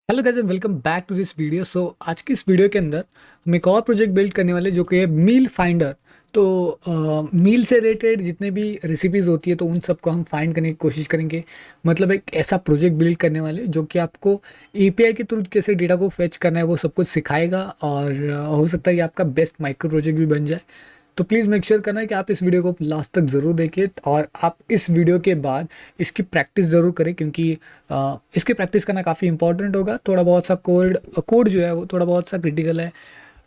Hello guys and welcome back to this video. आज की इस वीडियो के अंदर हम एक और प्रोजेक्ट बिल्ड करने वाले जो कि है मील फाइंडर। मील से रिलेटेड जितने भी रेसिपीज़ होती है तो उन सबको हम फाइंड करने की कोशिश करेंगे। मतलब एक ऐसा प्रोजेक्ट बिल्ड करने वाले जो कि आपको एपीआई के थ्रू कैसे डेटा को फेच करना है वो सब कुछ सिखाएगा और हो सकता है कि आपका बेस्ट माइक्रो प्रोजेक्ट भी बन जाए। तो प्लीज़ मेक श्योर करना है कि आप इस वीडियो को लास्ट तक ज़रूर देखिए और आप इस वीडियो के बाद इसकी प्रैक्टिस ज़रूर करें, क्योंकि इसकी प्रैक्टिस करना काफ़ी इंपॉर्टेंट होगा। थोड़ा बहुत सा कोड कोड जो है वो थोड़ा बहुत सा क्रिटिकल है।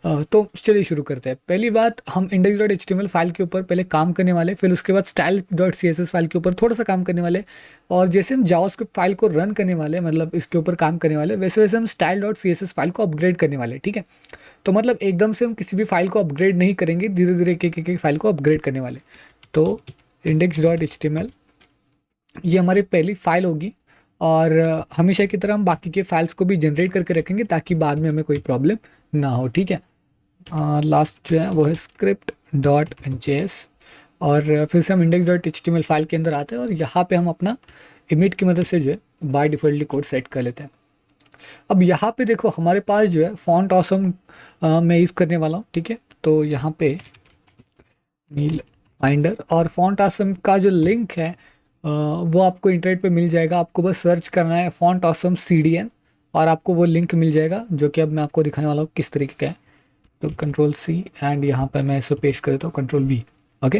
तो चलिए शुरू करते हैं। पहली बात, हम index dot H T M L file के ऊपर पहले काम करने वाले, फिर उसके बाद style dot C S S file के ऊपर थोड़ा सा काम करने वाले, और जैसे हम जावास्क्रिप्ट फाइल को रन करने वाले, मतलब इसके ऊपर काम करने वाले, वैसे वैसे हम style dot C S S file को अपग्रेड करने वाले। ठीक है, तो मतलब एकदम से हम किसी भी फाइल को अपग्रेड नहीं करेंगे, धीरे धीरे एक फाइल को अपग्रेड करने वाले। तो index dot H T M L ये हमारी पहली फाइल होगी, और हमेशा की तरह हम बाकी के फाइल्स को भी जनरेट करके रखेंगे ताकि बाद में हमें कोई प्रॉब्लम ना हो। ठीक है, लास्ट जो है वो है स्क्रिप्ट डॉट जेएस, और फिर से हम index dot H T M L file के अंदर आते हैं और यहाँ पे हम अपना इमिट की मदद से जो है बाय डिफ़ॉल्टली कोड सेट कर लेते हैं। अब यहाँ पे देखो हमारे पास जो है फॉन्ट ऑसम मैं यूज़ करने वाला हूँ। ठीक है, तो यहाँ पे मील फाइंडर और फॉन्ट ऑसम का जो लिंक है वो आपको इंटरनेट पे मिल जाएगा। आपको बस सर्च करना है फॉन्ट ऑसम CDN और आपको वो लिंक मिल जाएगा, जो कि अब मैं आपको दिखाने वाला हूँ किस तरीके का है। तो कंट्रोल C एंड यहाँ पे मैं इसे पेस्ट कर देता हूँ control V। Okay,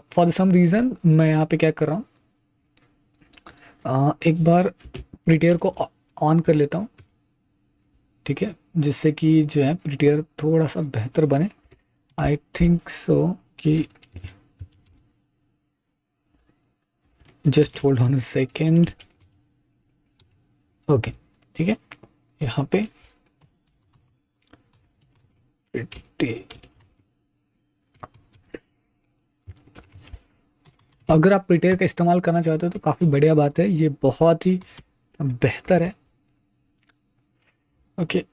for some reason मैं यहाँ पे क्या कर रहा हूँ, एक बार प्रिटेयर को ऑन कर लेता हूँ। ठीक है, जिससे कि जो है प्रिटेयर थोड़ा सा बेहतर बने। आई थिंक सो कि just hold on a second. Okay, ठीक है, यहाँ पे अगर आप प्रिटेयर का इस्तेमाल करना चाहते हो तो काफ़ी बढ़िया बात है, ये बहुत ही बेहतर है। ओके,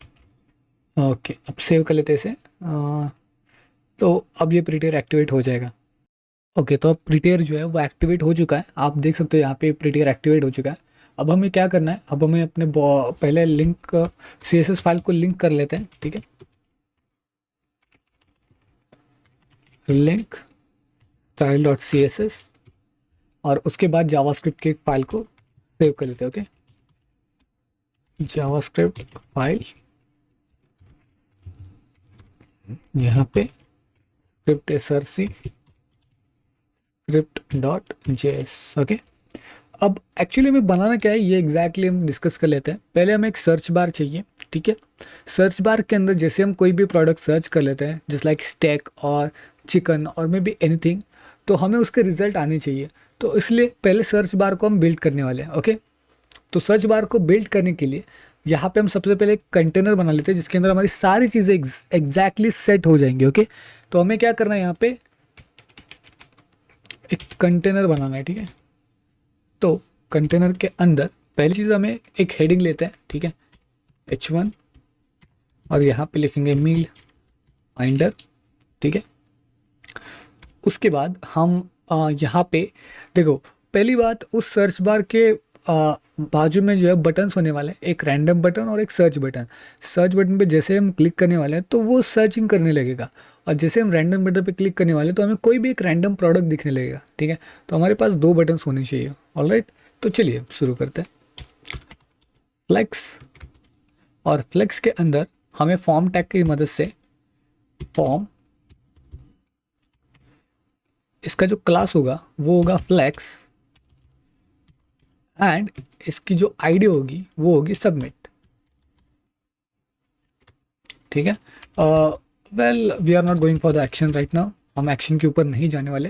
ओके, अब सेव कर लेते हैं इसे। तो अब ये प्रिटेयर एक्टिवेट हो जाएगा। ओके, तो अब प्रिटेयर जो है वो एक्टिवेट हो चुका है, आप देख सकते हो यहाँ पे प्रिटेयर एक्टिवेट हो चुका है। अब हमें क्या करना है, अब हमें अपने पहले लिंक CSS फाइल को लिंक कर लेते हैं। ठीक है, link style dot C S S, और उसके बाद जावास्क्रिप्ट की एक फाइल को सेव कर लेते हैं। ओके, जावास्क्रिप्ट फाइल यहाँ पे script src script dot JS. Okay, अब एक्चुअली हमें बनाना क्या है ये एग्जैक्टली हम डिस्कस कर लेते हैं। पहले हमें एक सर्च बार चाहिए। ठीक है, सर्च बार के अंदर जैसे हम कोई भी प्रोडक्ट सर्च कर लेते हैं, जस्ट लाइक स्टेक और चिकन और मे बी एनीथिंग, तो हमें उसके रिजल्ट आने चाहिए। तो इसलिए पहले सर्च बार को हम बिल्ड करने वाले हैं। ओके, तो सर्च बार को बिल्ड करने के लिए यहाँ पे हम सबसे पहले एक कंटेनर बना लेते हैं जिसके अंदर हमारी सारी चीज़ें एग्जैक्टली सेट हो जाएंगी। ओके, तो हमें क्या करना है, यहाँ पे एक कंटेनर बनाना है। ठीक है, तो कंटेनर के अंदर पहली चीज़ हमें एक हेडिंग लेते हैं। ठीक है, H1, और यहाँ पे लिखेंगे मील फाइंडर। ठीक है, उसके बाद हम यहाँ पे देखो, पहली बात उस सर्च बार के बाजू में जो है बटन्स होने वाले हैं, एक रैंडम बटन और एक सर्च बटन। सर्च बटन पे जैसे हम क्लिक करने वाले हैं तो वो सर्चिंग करने लगेगा, और जैसे हम रैंडम बटन पे क्लिक करने वाले हैं तो हमें कोई भी एक रैंडम प्रोडक्ट दिखने लगेगा। ठीक है, तो हमारे पास दो बटन्स होने चाहिए। ऑलराइट, तो चलिए शुरू करते हैं। फ्लेक्स, और फ्लेक्स के अंदर हमें फॉर्म टैग की मदद से फॉर्म, इसका जो क्लास होगा वो होगा फ्लेक्स, एंड इसकी जो आईडी होगी वो होगी सबमिट। ठीक है, well we are not going for the action right now, हम एक्शन के ऊपर नहीं जाने वाले।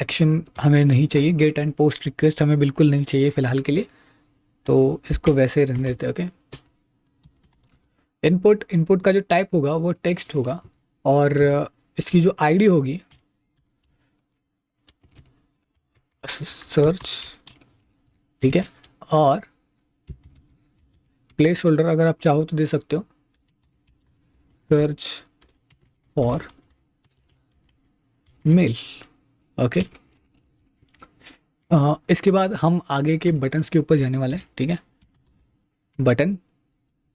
एक्शन हमें नहीं चाहिए, गेट एंड पोस्ट रिक्वेस्ट हमें बिल्कुल नहीं चाहिए फ़िलहाल के लिए, तो इसको वैसे ही रहने देते हैं। ओके, इनपुट, इनपुट का जो टाइप होगा वो टेक्स्ट होगा, और इसकी जो आईडी होगी सर्च। ठीक है, और प्लेस होल्डर अगर आप चाहो तो दे सकते हो, सर्च फॉर मेल। ओके, इसके बाद हम आगे के बटन्स के ऊपर जाने वाले हैं। ठीक है, बटन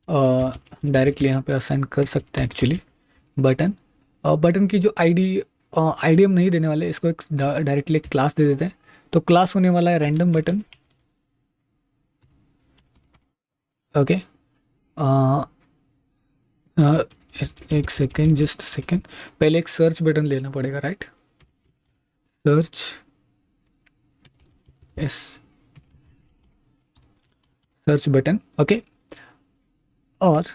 डायरेक्टली यहाँ पे असाइन कर सकते हैं एक्चुअली बटन। बटन की जो आईडी हम नहीं देने वाले, इसको एक डायरेक्टली एक क्लास दे देते हैं। तो क्लास होने वाला है रैंडम बटन। ओके, एक सेकेंड, जस्ट सेकेंड, पहले एक सर्च बटन लेना पड़ेगा, right? Search, yes, search button. Okay, और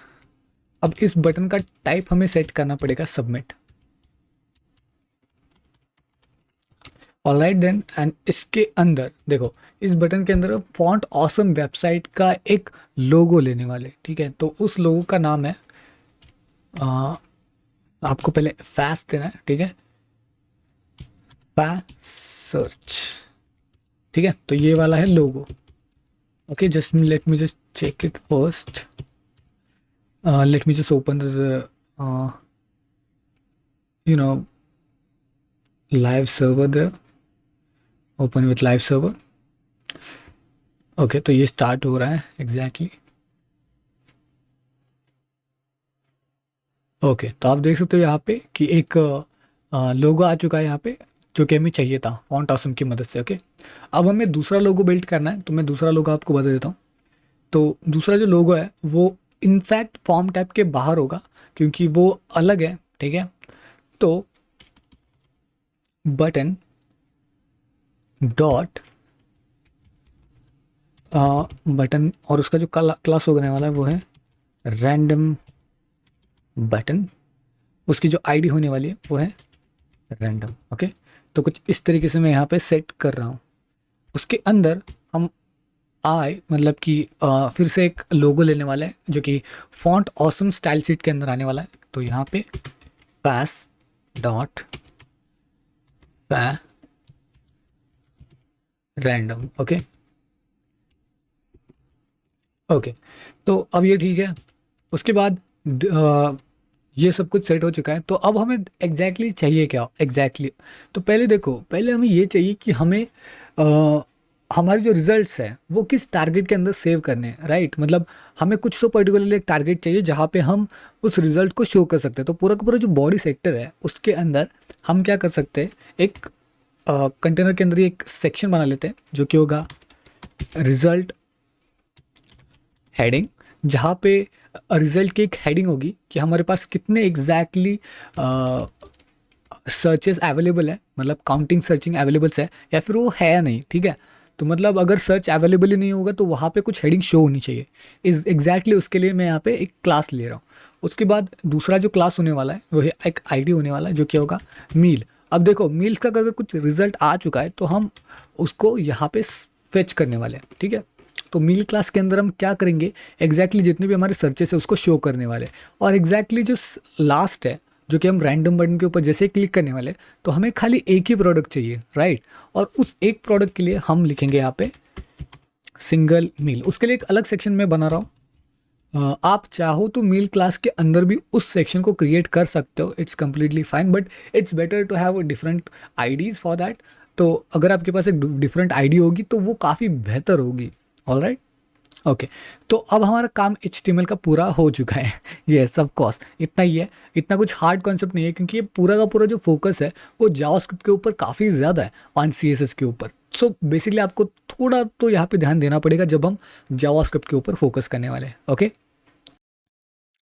अब इस बटन का टाइप हमें सेट करना पड़ेगा सबमिट। ऑलराइट देन, एंड इसके अंदर देखो, इस बटन के अंदर फॉन्ट ऑसम वेबसाइट का एक लोगो लेने वाले, ठीक है? तो उस लोगो का नाम है, आपको पहले फास्ट देना है, ठीक है? सर्च, ठीक है? तो ये वाला है logo. Okay, just let me just check it first. Let me just open the you know live server there, open with live server। Okay, तो ये स्टार्ट हो रहा है एग्जैक्टली। ओके, तो आप देख सकते हो यहाँ पे कि एक लोगो आ चुका है यहाँ पे, जो कि हमें चाहिए था फॉन्ट ऑसम की मदद से। ओके, अब हमें दूसरा लोगो बिल्ड करना है, तो मैं दूसरा लोगो आपको बता देता हूँ। तो दूसरा जो लोगो है वो इनफैक्ट फॉर्म टैब के बाहर होगा, क्योंकि वो अलग है, ठीक है? तो बटन डॉट बटन, और उसका जो क्लास होने वाला है वो है रैंडम बटन। उसकी जो आईडी होने वाली है वो है रैंडम। ओके, तो कुछ इस तरीके से मैं यहाँ पे सेट कर रहा हूँ। उसके अंदर हम मतलब कि फिर से एक लोगो लेने वाला है, जो कि फॉन्ट ऑसम स्टाइल शीट के अंदर आने वाला है। तो यहाँ पे फैस डॉट रैंडम। ओके, ओके, तो अब ये ठीक है। उसके बाद ये सब कुछ सेट हो चुका है। तो अब हमें चाहिए क्या तो पहले देखो, पहले हमें ये चाहिए कि हमें हमारे जो रिजल्ट्स है वो किस टारगेट के अंदर सेव करने हैं, राइट? मतलब हमें कुछ तो पर्टिकुलरली एक टारगेट चाहिए जहाँ पे हम उस रिजल्ट को शो कर सकते हैं। तो पूरा का पूरा जो बॉडी सेक्टर है उसके अंदर हम क्या कर सकते हैं, एक कंटेनर के अंदर ही एक सेक्शन बना लेते हैं, जो कि होगा रिजल्ट हेडिंग, जहाँ पे रिजल्ट की एक हेडिंग होगी कि हमारे पास कितने एग्जैक्टली सर्चेस अवेलेबल है, मतलब काउंटिंग सर्चिंग अवेलेबल्स है या फिर वो है या नहीं, ठीक है? तो मतलब अगर सर्च अवेलेबल ही नहीं होगा तो वहाँ पे कुछ हेडिंग शो होनी चाहिए। इस एग्जैक्टली उसके लिए मैं यहाँ पे एक क्लास ले रहा हूँ। उसके बाद दूसरा जो क्लास होने वाला है वो है एक आईडी होने वाला है, जो क्या होगा मील। अब देखो, मील का अगर कुछ रिजल्ट आ चुका है तो हम उसको यहाँ पे फेच करने वाले हैं, ठीक है? तो मील क्लास के अंदर हम क्या करेंगे, जितने भी हमारे सर्चेस है उसको शो करने वाले। और जो लास्ट है, जो कि हम रैंडम बटन के ऊपर जैसे क्लिक करने वाले, तो हमें खाली एक ही प्रोडक्ट चाहिए, राइट? और उस एक प्रोडक्ट के लिए हम लिखेंगे यहाँ पे सिंगल मील। उसके लिए एक अलग सेक्शन में बना रहा हूँ। आप चाहो तो मील क्लास के अंदर भी उस सेक्शन को क्रिएट कर सकते हो, it's completely fine, but it's better to have different IDs for that. तो अगर आपके पास एक डिफरेंट आईडी होगी तो वो काफ़ी बेहतर होगी। ऑलराइट, ओके, तो अब हमारा काम HTML का पूरा हो चुका है। ये सब कॉस्ट इतना ही है, इतना कुछ हार्ड कॉन्सेप्ट नहीं है, क्योंकि ये पूरा का पूरा जो फोकस है वो जावास्क्रिप्ट के ऊपर काफ़ी ज़्यादा है और CSS के ऊपर। सो बेसिकली आपको थोड़ा तो यहाँ पे ध्यान देना पड़ेगा जब हम जावास्क्रिप्ट के ऊपर फोकस करने वाले हैं। ओके,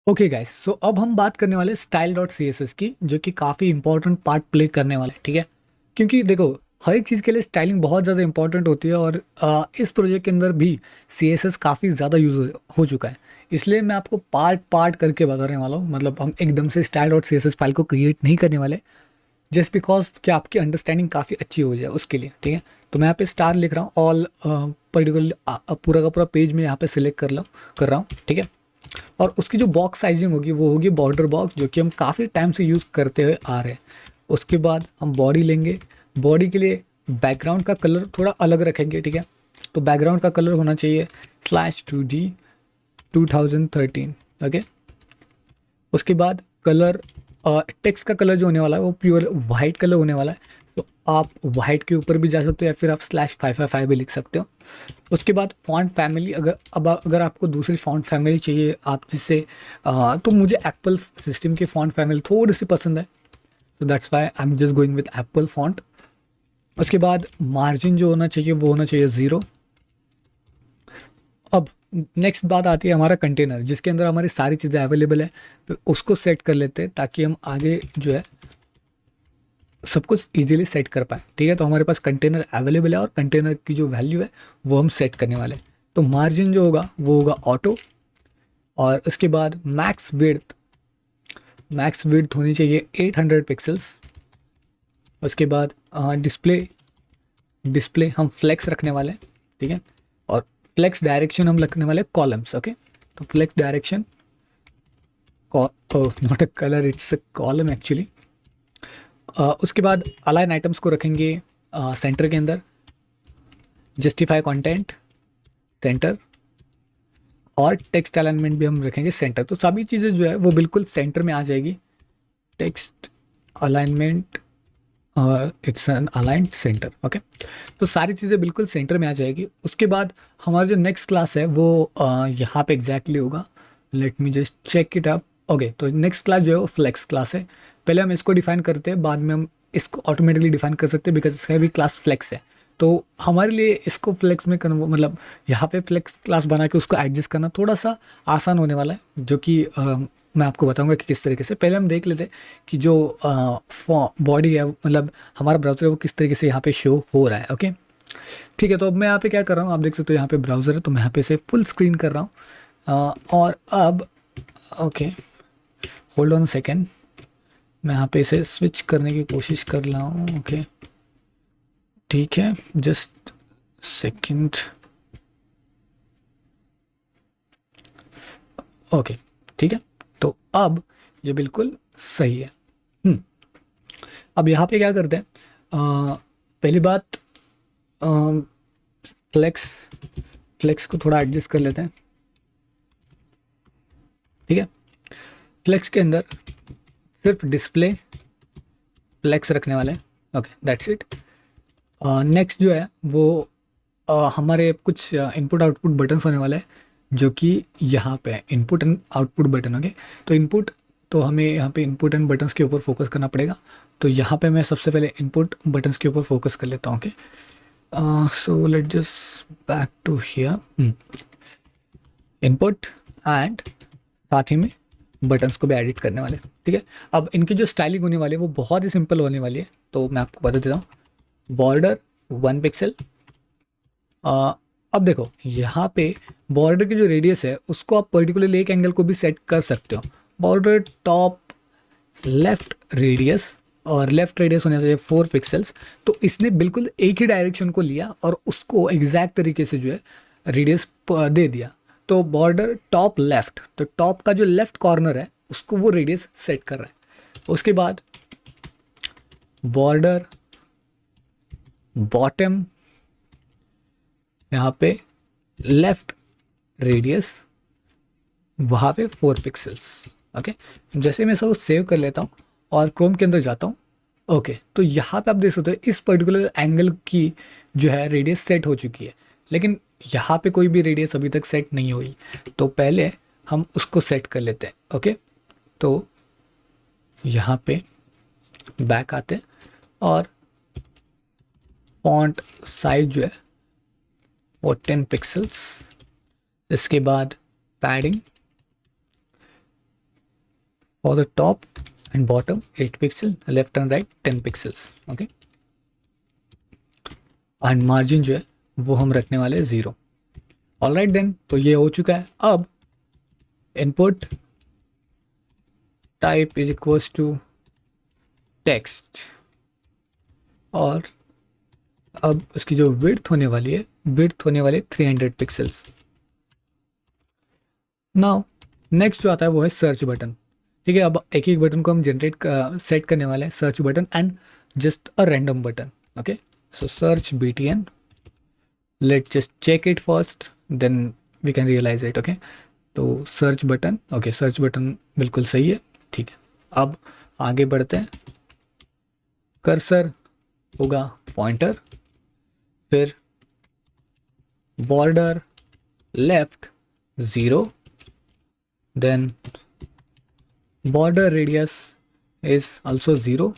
ओके गाइस, सो अब हम बात करने वाले style.css की, जो कि काफ़ी इंपॉर्टेंट पार्ट प्ले करने वाला है, ठीक है? क्योंकि देखो, हर एक चीज़ के लिए स्टाइलिंग बहुत ज़्यादा इंपॉर्टेंट होती है, और इस प्रोजेक्ट के अंदर भी CSS काफ़ी ज़्यादा यूज़ हो चुका है। इसलिए मैं आपको पार्ट पार्ट करके बताने वाला हूँ। मतलब हम एकदम से style.css फाइल को क्रिएट नहीं करने वाले, जस्ट बिकॉज कि आपकी अंडरस्टैंडिंग काफ़ी अच्छी हो जाए उसके लिए, ठीक है? तो मैं यहाँ पे स्टार लिख रहा हूँ, ऑल पर्टिकुलर पूरा का पूरा पेज में यहाँ पे सिलेक्ट कर रहा हूँ, ठीक है? और उसकी जो बॉक्स साइजिंग होगी वो होगी बॉर्डर बॉक्स, जो कि हम काफ़ी टाइम से यूज़ करते हुए आ रहे हैं। उसके बाद हम बॉडी लेंगे। बॉडी के लिए बैकग्राउंड का कलर थोड़ा अलग रखेंगे, ठीक है? तो बैकग्राउंड का कलर होना चाहिए /2D 2013। ओके, उसके बाद कलर, टेक्स्ट का कलर जो होने वाला है वो प्योर वाइट कलर होने वाला है। तो आप वाइट के ऊपर भी जा सकते हो या फिर आप /555 भी लिख सकते हो। उसके बाद फॉन्ट फैमिली, अगर आपको दूसरी फॉन्ट फैमिली चाहिए आप जिससे तो मुझे एप्पल सिस्टम की फॉन्ट फैमिली थोड़ी सी पसंद है, तो that's why I am just going with Apple font. उसके बाद मार्जिन जो होना चाहिए वो होना चाहिए 0। अब नेक्स्ट बात आती है हमारा कंटेनर, जिसके अंदर हमारी सारी चीज़ें अवेलेबल है, तो उसको सेट कर लेते हैं ताकि हम आगे जो है सब कुछ ईजिली सेट कर पाए। ठीक है, तो हमारे पास कंटेनर अवेलेबल है और कंटेनर की जो वैल्यू है वो हम सेट करने वाले हैं। तो मार्जिन जो होगा वो होगा ऑटो, और उसके बाद मैक्स विड्थ होनी चाहिए 800 पिक्सल्स। उसके बाद डिस्प्ले हम फ्लेक्स रखने वाले हैं। ठीक है, और फ्लेक्स डायरेक्शन हम रखने वाले कॉलम्स। ओके, तो flex direction not a colour, it's a column actually. उसके बाद अलाइन आइटम्स को रखेंगे सेंटर के अंदर, जस्टिफाई कंटेंट सेंटर, और टेक्स्ट अलाइनमेंट भी हम रखेंगे सेंटर। तो सभी चीज़ें जो है वो बिल्कुल सेंटर में आ जाएगी। Text alignment, it's an aligned centre. Okay, तो सारी चीज़ें बिल्कुल सेंटर में आ जाएगी। उसके बाद हमारा जो नेक्स्ट क्लास है वो यहाँ पे एग्जैक्टली होगा। Let me just check it up. Okay, तो नेक्स्ट क्लास जो है वो फ्लेक्स क्लास है। पहले हम इसको डिफाइन करते हैं, बाद में हम इसको ऑटोमेटिकली डिफाइन कर सकते हैं बिकॉज इसका भी क्लास फ्लेक्स है। तो हमारे लिए इसको फ्लेक्स में कन्वर्ट, मतलब यहाँ पे फ्लेक्स क्लास बना के उसको एडजस्ट करना थोड़ा सा आसान होने वाला है, जो कि मैं आपको बताऊंगा कि किस तरीके से। पहले हम देख लेते हैं कि जो बॉडी है, मतलब हमारा ब्राउज़र है, वो किस तरीके से यहाँ पे शो हो रहा है। ओके, ठीक है, तो अब मैं यहाँ पे क्या कर रहा हूँ, आप देख सकते हो यहाँ पे ब्राउज़र है, तो मैं यहाँ पे से फुल स्क्रीन कर रहा हूँ। और अब ओके, होल्ड ऑन सेकेंड, मैं यहाँ पे इसे स्विच करने की कोशिश कर रहा हूँ। ओके, ठीक है, जस्ट सेकेंड। ओके, ठीक है, तो अब ये बिल्कुल सही है। अब यहाँ पे क्या करते हैं, पहली बात फ्लेक्स को थोड़ा एडजस्ट कर लेते हैं। ठीक है, फ्लेक्स के अंदर सिर्फ डिस्प्ले फ्लेक्स रखने वाले हैं। Okay, that's it. नेक्स्ट जो है वो हमारे कुछ इनपुट आउटपुट बटन्स होने वाले हैं, जो कि यहाँ पे input and output button. Okay, तो इनपुट, तो हमें यहाँ पे इनपुट एंड बटन्स के ऊपर फोकस करना पड़ेगा। तो यहाँ पे मैं सबसे पहले इनपुट बटन्स के ऊपर फोकस कर लेता हूँ। Okay, so let just back to here, input and साथ ही में बटन्स को भी एडिट करने वाले। ठीक है, अब इनकी जो स्टाइलिंग होने वाली है वो बहुत ही सिंपल होने वाली है, तो मैं आपको बता देता हूँ। Border 1 pixel. अब देखो यहाँ पे बॉर्डर की जो रेडियस है उसको आप पर्टिकुलरली एक एंगल को भी सेट कर सकते हो। बॉर्डर टॉप लेफ्ट रेडियस, और लेफ्ट रेडियस होने चाहिए 4 पिक्सल्स। तो इसने बिल्कुल एक ही डायरेक्शन को लिया और उसको एग्जैक्ट तरीके से जो है रेडियस दे दिया। तो बॉर्डर टॉप लेफ्ट, तो टॉप का जो लेफ्ट कॉर्नर है उसको वो रेडियस सेट कर रहा है। उसके बाद बॉर्डर बॉटम, यहाँ पे लेफ्ट रेडियस, वहाँ पे 4 पिक्सल्स। ओके, जैसे मैं इसको सेव कर लेता हूँ और क्रोम के अंदर जाता हूँ। ओके, तो यहाँ पे आप देख सकते हो इस पर्टिकुलर एंगल की जो है रेडियस सेट हो चुकी है, लेकिन यहाँ पे कोई भी रेडियस अभी तक सेट नहीं हुई। तो पहले हम उसको सेट कर लेते हैं। ओके, तो यहाँ पे बैक आते हैं और फॉन्ट साइज जो है वो 10 पिक्सल्स। इसके बाद padding for the top and bottom 8 pixel, left and right 10 pixels. Okay, and margin जो है वो हम रखने वाले 0। ऑलराइट देन, तो ये हो चुका है। अब input type is equals to text, और अब उसकी जो विड्थ होने वाली है, विड्थ होने वाली 300 पिक्सल्स। नाउ नेक्स्ट जो आता है वो है सर्च बटन। ठीक है, अब एक एक बटन को हम सेट करने वाले हैं, search button and just a random button. Okay, so search BTN, let just check it first then we can realise it. Okay, तो search button, okay search button बिल्कुल सही है। ठीक है, अब आगे बढ़ते हैं। कर्सर होगा पॉइंटर, फिर border left 0, then border radius is also 0,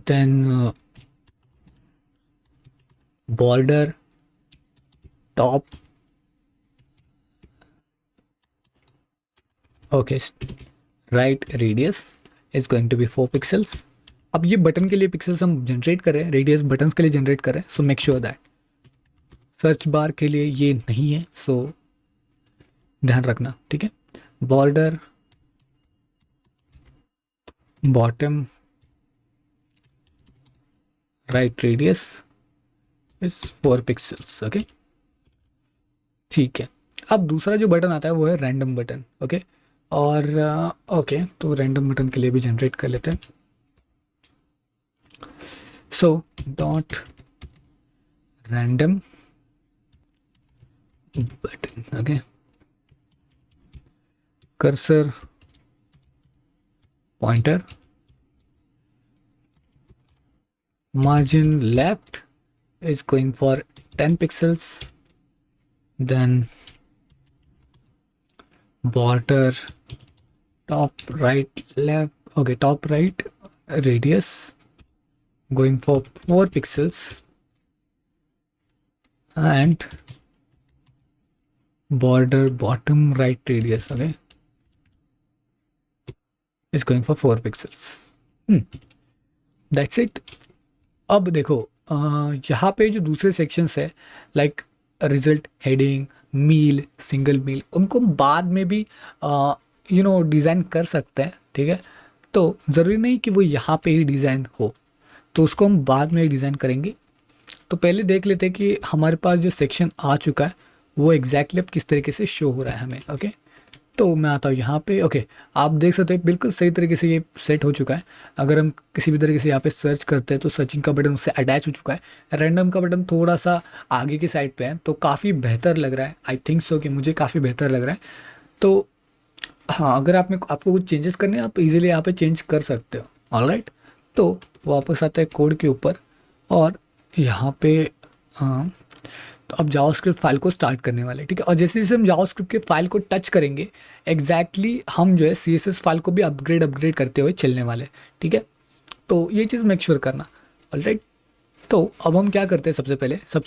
then border top, okay, right radius is going to be 4 pixels. अब ये बटन के लिए पिक्सल्स हम जनरेट कर रहे हैं, रेडियस बटन्स के लिए जनरेट कर रहे हैं, so make sure that search bar के लिए ये नहीं है, सो ध्यान रखना, ठीक है। Border bottom right radius is 4 pixels, okay, ठीक है। अब दूसरा जो बटन आता है वो है रैंडम बटन, ओके, और ओके तो रैंडम बटन के लिए भी जनरेट कर लेते हैं। So dot random button, okay, cursor pointer, margin left is going for 10 pixels, then border top right left, okay, top right radius going for 4 pixels, and border bottom right radius, okay, is going for 4 pixels. That's it. अब देखो यहाँ पे जो दूसरे sections है like result, heading, मील, single मील, उनको बाद में भी डिज़ाइन कर सकते हैं, ठीक है। तो ज़रूरी नहीं कि वो यहाँ पे ही डिज़ाइन हो, तो उसको हम बाद में डिज़ाइन करेंगे। तो पहले देख लेते हैं कि हमारे पास जो सेक्शन आ चुका है वो एग्जैक्टली अब किस तरीके से शो हो रहा है हमें, ओके। तो मैं आता हूँ यहाँ पे, ओके, आप देख सकते हैं बिल्कुल सही तरीके से ये सेट हो चुका है। अगर हम किसी भी तरीके से यहाँ पे सर्च करते हैं तो सर्चिंग का बटन उससे अटैच हो चुका है। रैंडम का बटन थोड़ा सा आगे की साइड पे है, तो काफ़ी बेहतर लग रहा है, आई थिंक सो कि मुझे काफ़ी बेहतर लग रहा है। तो हाँ, अगर आपको कुछ चेंजेस करने हैं आप इजीली यहाँ पे चेंज कर सकते हो, ऑलराइट। तो वापस आता है कोड के ऊपर, और यहाँ पे हाँ, तो अब जावास्क्रिप्ट फाइल को स्टार्ट करने वाले, ठीक है। और जैसे जैसे हम जावास्क्रिप्ट के फाइल को टच करेंगे एग्जैक्टली हम जो है CSS फाइल को भी अपग्रेड करते हुए चलने वाले, ठीक है। तो ये चीज़ मेक श्योर करना, ऑलराइट। तो अब हम क्या करते हैं, सबसे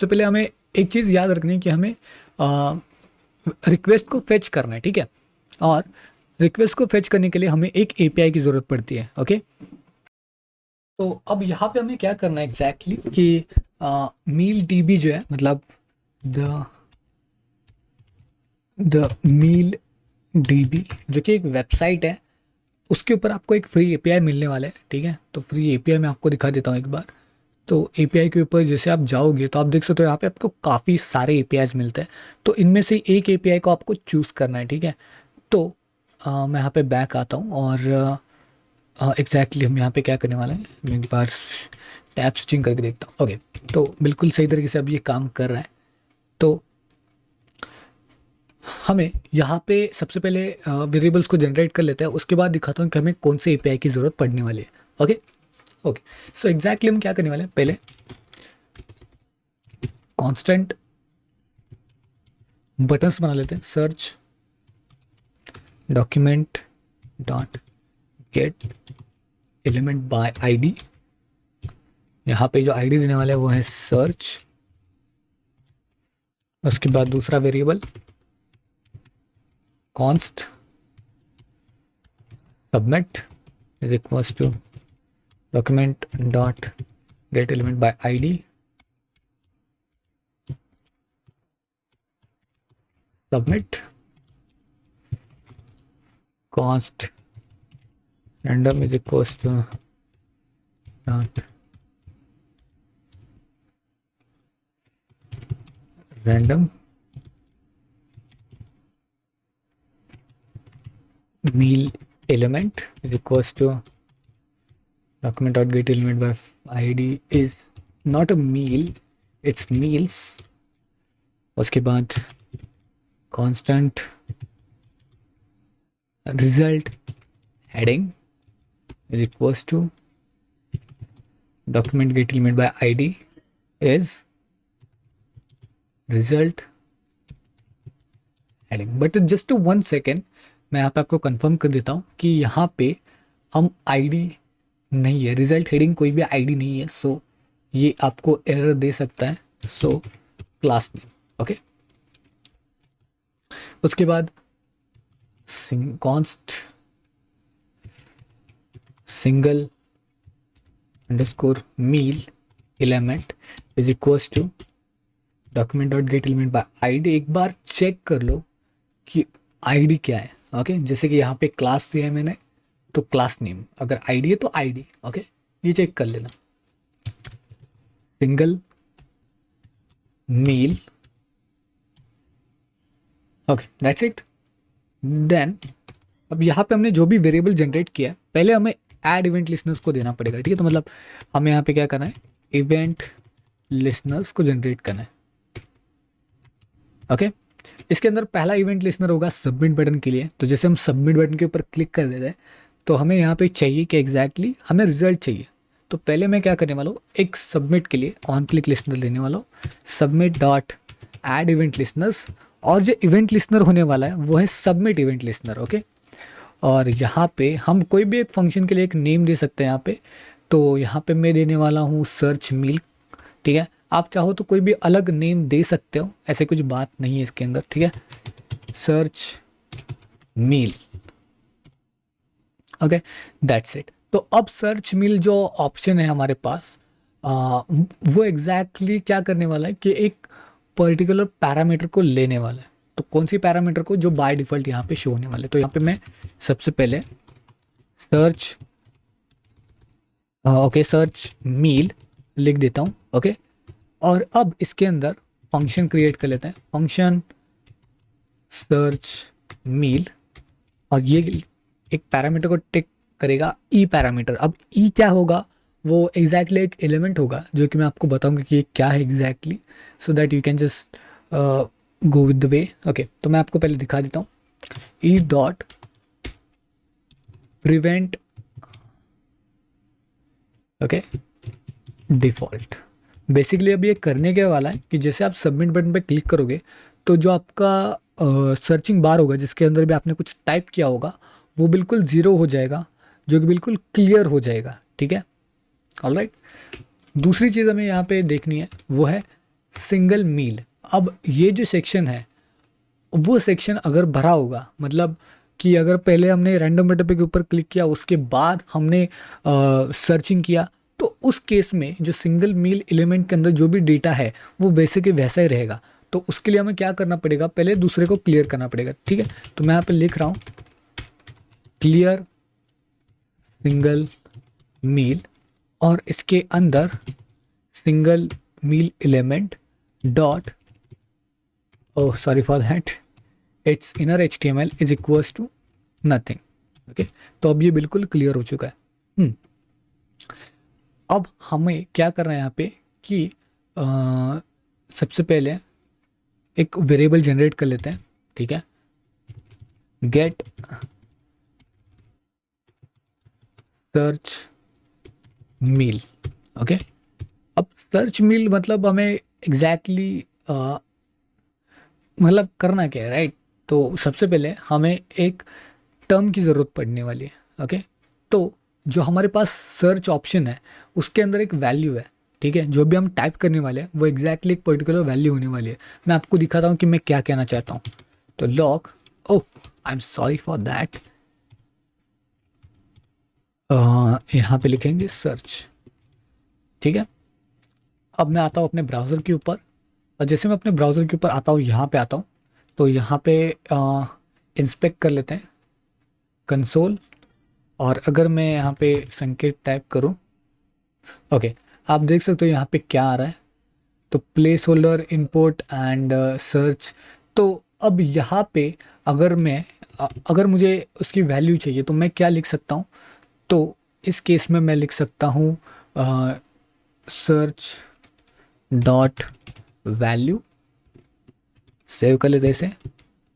पहले हमें एक चीज़ याद रखनी है कि हमें रिक्वेस्ट को फेच करना है, ठीक है। और रिक्वेस्ट को फेच करने के लिए हमें एक API की ज़रूरत पड़ती है, ओके। तो अब यहाँ पे हमें क्या करना है एग्जैक्टली कि मील DB जो है, मतलब द मील DB जो कि एक वेबसाइट है, उसके ऊपर आपको एक फ्री API मिलने वाला है, ठीक है। तो फ्री API मैं आपको दिखा देता हूँ एक बार। तो API के ऊपर जैसे आप जाओगे तो आप देख सकते हो यहाँ पे आपको काफ़ी सारे APIs मिलते हैं। तो इनमें से एक API को आपको चूज़ करना है, ठीक है। तो मैं यहाँ पे बैक आता हूँ, और एग्जैक्टली हम यहाँ पे क्या करने वाले हैं, मैं एक बार टैब स्विचिंग करके देखता हूँ, ओके। तो बिल्कुल सही तरीके से अब ये काम कर रहा है। तो हमें यहाँ पे सबसे पहले वेरिएबल्स को जनरेट कर लेते हैं, उसके बाद दिखाता हूँ कि हमें कौन से API की ज़रूरत पड़ने वाली है, ओके। ओके, सो एग्जैक्टली हम क्या करने वाले हैं, पहले कांस्टेंट बटन्स बना लेते हैं, search document dot get element bye ID। यहाँ पे जो ID देने वाला है वो है सर्च, उसके बाद दूसरा variable const submit is equals to document dot get element by ID, submit const random is equals to dot random meal element is equals to document dot get element by ID is not a meal, it's meals। उसके बाद constant result heading is equals to document get element by id is result heading। But just 1 second, मैं यहाँ पे आपको confirm कर देता हूँ कि यहाँ पे हम आईडी नहीं है, रिजल्ट हेडिंग कोई भी आईडी नहीं है, सो ये आपको एरर दे सकता है। So class name, okay. उसके बाद const single underscore meal element is equals to document dot get element by ID. एक बार चेक कर लो कि आईडी क्या है, ओके। जैसे कि यहाँ पे क्लास दिया है मैंने, तो क्लास नेम, अगर आईडी है तो आईडी, ओके। ये चेक कर लेना, single meal, okay, that's it. Then अब यहाँ पे हमने जो भी वेरिएबल जनरेट किया है, पहले हमें ऐड इवेंट लिसनर्स को देना पड़ेगा, ठीक है। तो मतलब हमें यहाँ पे क्या करना है, इवेंट लिसनर्स को जनरेट करना है, ओके। इसके अंदर पहला इवेंट लिसनर होगा सबमिट बटन के लिए। तो जैसे हम सबमिट बटन के ऊपर क्लिक कर देते हैं तो हमें यहाँ पे चाहिए कि एग्जैक्टली हमें रिजल्ट चाहिए। तो पहले मैं क्या करने वाला हूँ, एक सबमिट के लिए ऑन क्लिक लिसनर लेने वाला हूँ, submit dot add event listeners, और जो इवेंट लिसनर होने वाला है वो है सबमिट इवेंट लिसनर, ओके। और यहाँ पे हम कोई भी एक फंक्शन के लिए एक नेम दे सकते हैं यहाँ पे। तो यहाँ पे मैं देने वाला हूँ सर्च मील, ठीक है। आप चाहो तो कोई भी अलग नेम दे सकते हो, ऐसे कुछ बात नहीं है इसके अंदर, ठीक है। Search meal, okay, that's it. तो अब सर्च मील जो ऑप्शन है हमारे पास, वो एग्जैक्टली क्या करने वाला है कि एक पर्टिकुलर पैरामीटर को लेने वाला है। तो कौन सी पैरामीटर को, जो बाय डिफ़ॉल्ट यहाँ पे शो होने वाले। तो यहाँ पे मैं सबसे पहले सर्च, ओके, सर्च मील लिख देता हूँ, ओके। और अब इसके अंदर फंक्शन क्रिएट कर लेते हैं, फंक्शन सर्च मील, और ये एक पैरामीटर को टेक करेगा ई पैरामीटर। अब ई क्या होगा, वो एग्जैक्टली एक एलिमेंट होगा जो कि मैं आपको बताऊंगा कि ये क्या है exactly, so that you can just go with the way, okay. तो मैं आपको पहले दिखा देता हूँ, E dot prevent, okay, default. Basically अब ये करने के वाला है कि जैसे आप सबमिट बटन पे क्लिक करोगे तो जो आपका सर्चिंग बार होगा जिसके अंदर भी आपने कुछ टाइप किया होगा वो बिल्कुल ज़ीरो हो जाएगा, जो कि बिल्कुल क्लियर हो जाएगा, ठीक है, ऑलराइट। दूसरी चीज़ हमें यहाँ पे देखनी है वो है सिंगल मील। अब ये जो सेक्शन है वो सेक्शन अगर भरा होगा, मतलब कि अगर पहले हमने रैंडम बटन पे के ऊपर क्लिक किया उसके बाद हमने सर्चिंग किया, तो उस केस में जो सिंगल मील एलिमेंट के अंदर जो भी डेटा है वो वैसे के वैसा ही रहेगा। तो उसके लिए हमें क्या करना पड़ेगा, पहले दूसरे को क्लियर करना पड़ेगा, ठीक है। तो मैं यहाँ पे लिख रहा हूँ क्लियर सिंगल मील, और इसके अंदर single meal element dot, oh sorry for that, it's inner HTML is equals to nothing, okay. तो अब ये बिल्कुल क्लियर हो चुका है। अब हमें क्या करना है यहाँ पे कि सबसे पहले एक वेरिएबल जनरेट कर लेते हैं, ठीक है, गेट सर्च मील, ओके। अब सर्च मील मतलब हमें एग्जैक्टली मतलब करना क्या है, राइट। तो सबसे पहले हमें एक टर्म की ज़रूरत पड़ने वाली है, ओके। तो जो हमारे पास सर्च ऑप्शन है उसके अंदर एक वैल्यू है, ठीक है। जो भी हम टाइप करने वाले हैं वो एग्जैक्टली एक पर्टिकुलर वैल्यू होने वाली है। मैं आपको दिखाता हूँ कि मैं क्या कहना चाहता हूँ। तो log, oh I am sorry for that, यहाँ पे लिखेंगे सर्च, ठीक है। अब मैं आता हूँ अपने ब्राउज़र के ऊपर, और जैसे मैं अपने ब्राउज़र के ऊपर आता हूँ, यहाँ पे आता हूँ, तो यहाँ पे इंस्पेक्ट कर लेते हैं कंसोल, और अगर मैं यहाँ पे संकेत टाइप करूँ, ओके, आप देख सकते हो यहाँ पे क्या आ रहा है। तो place holder, import and search. तो अब यहाँ पे अगर मुझे उसकी वैल्यू चाहिए तो मैं क्या लिख सकता हूँ, तो इस केस में मैं लिख सकता हूँ सर्च डॉट वैल्यू, सेव कर लेते इसे,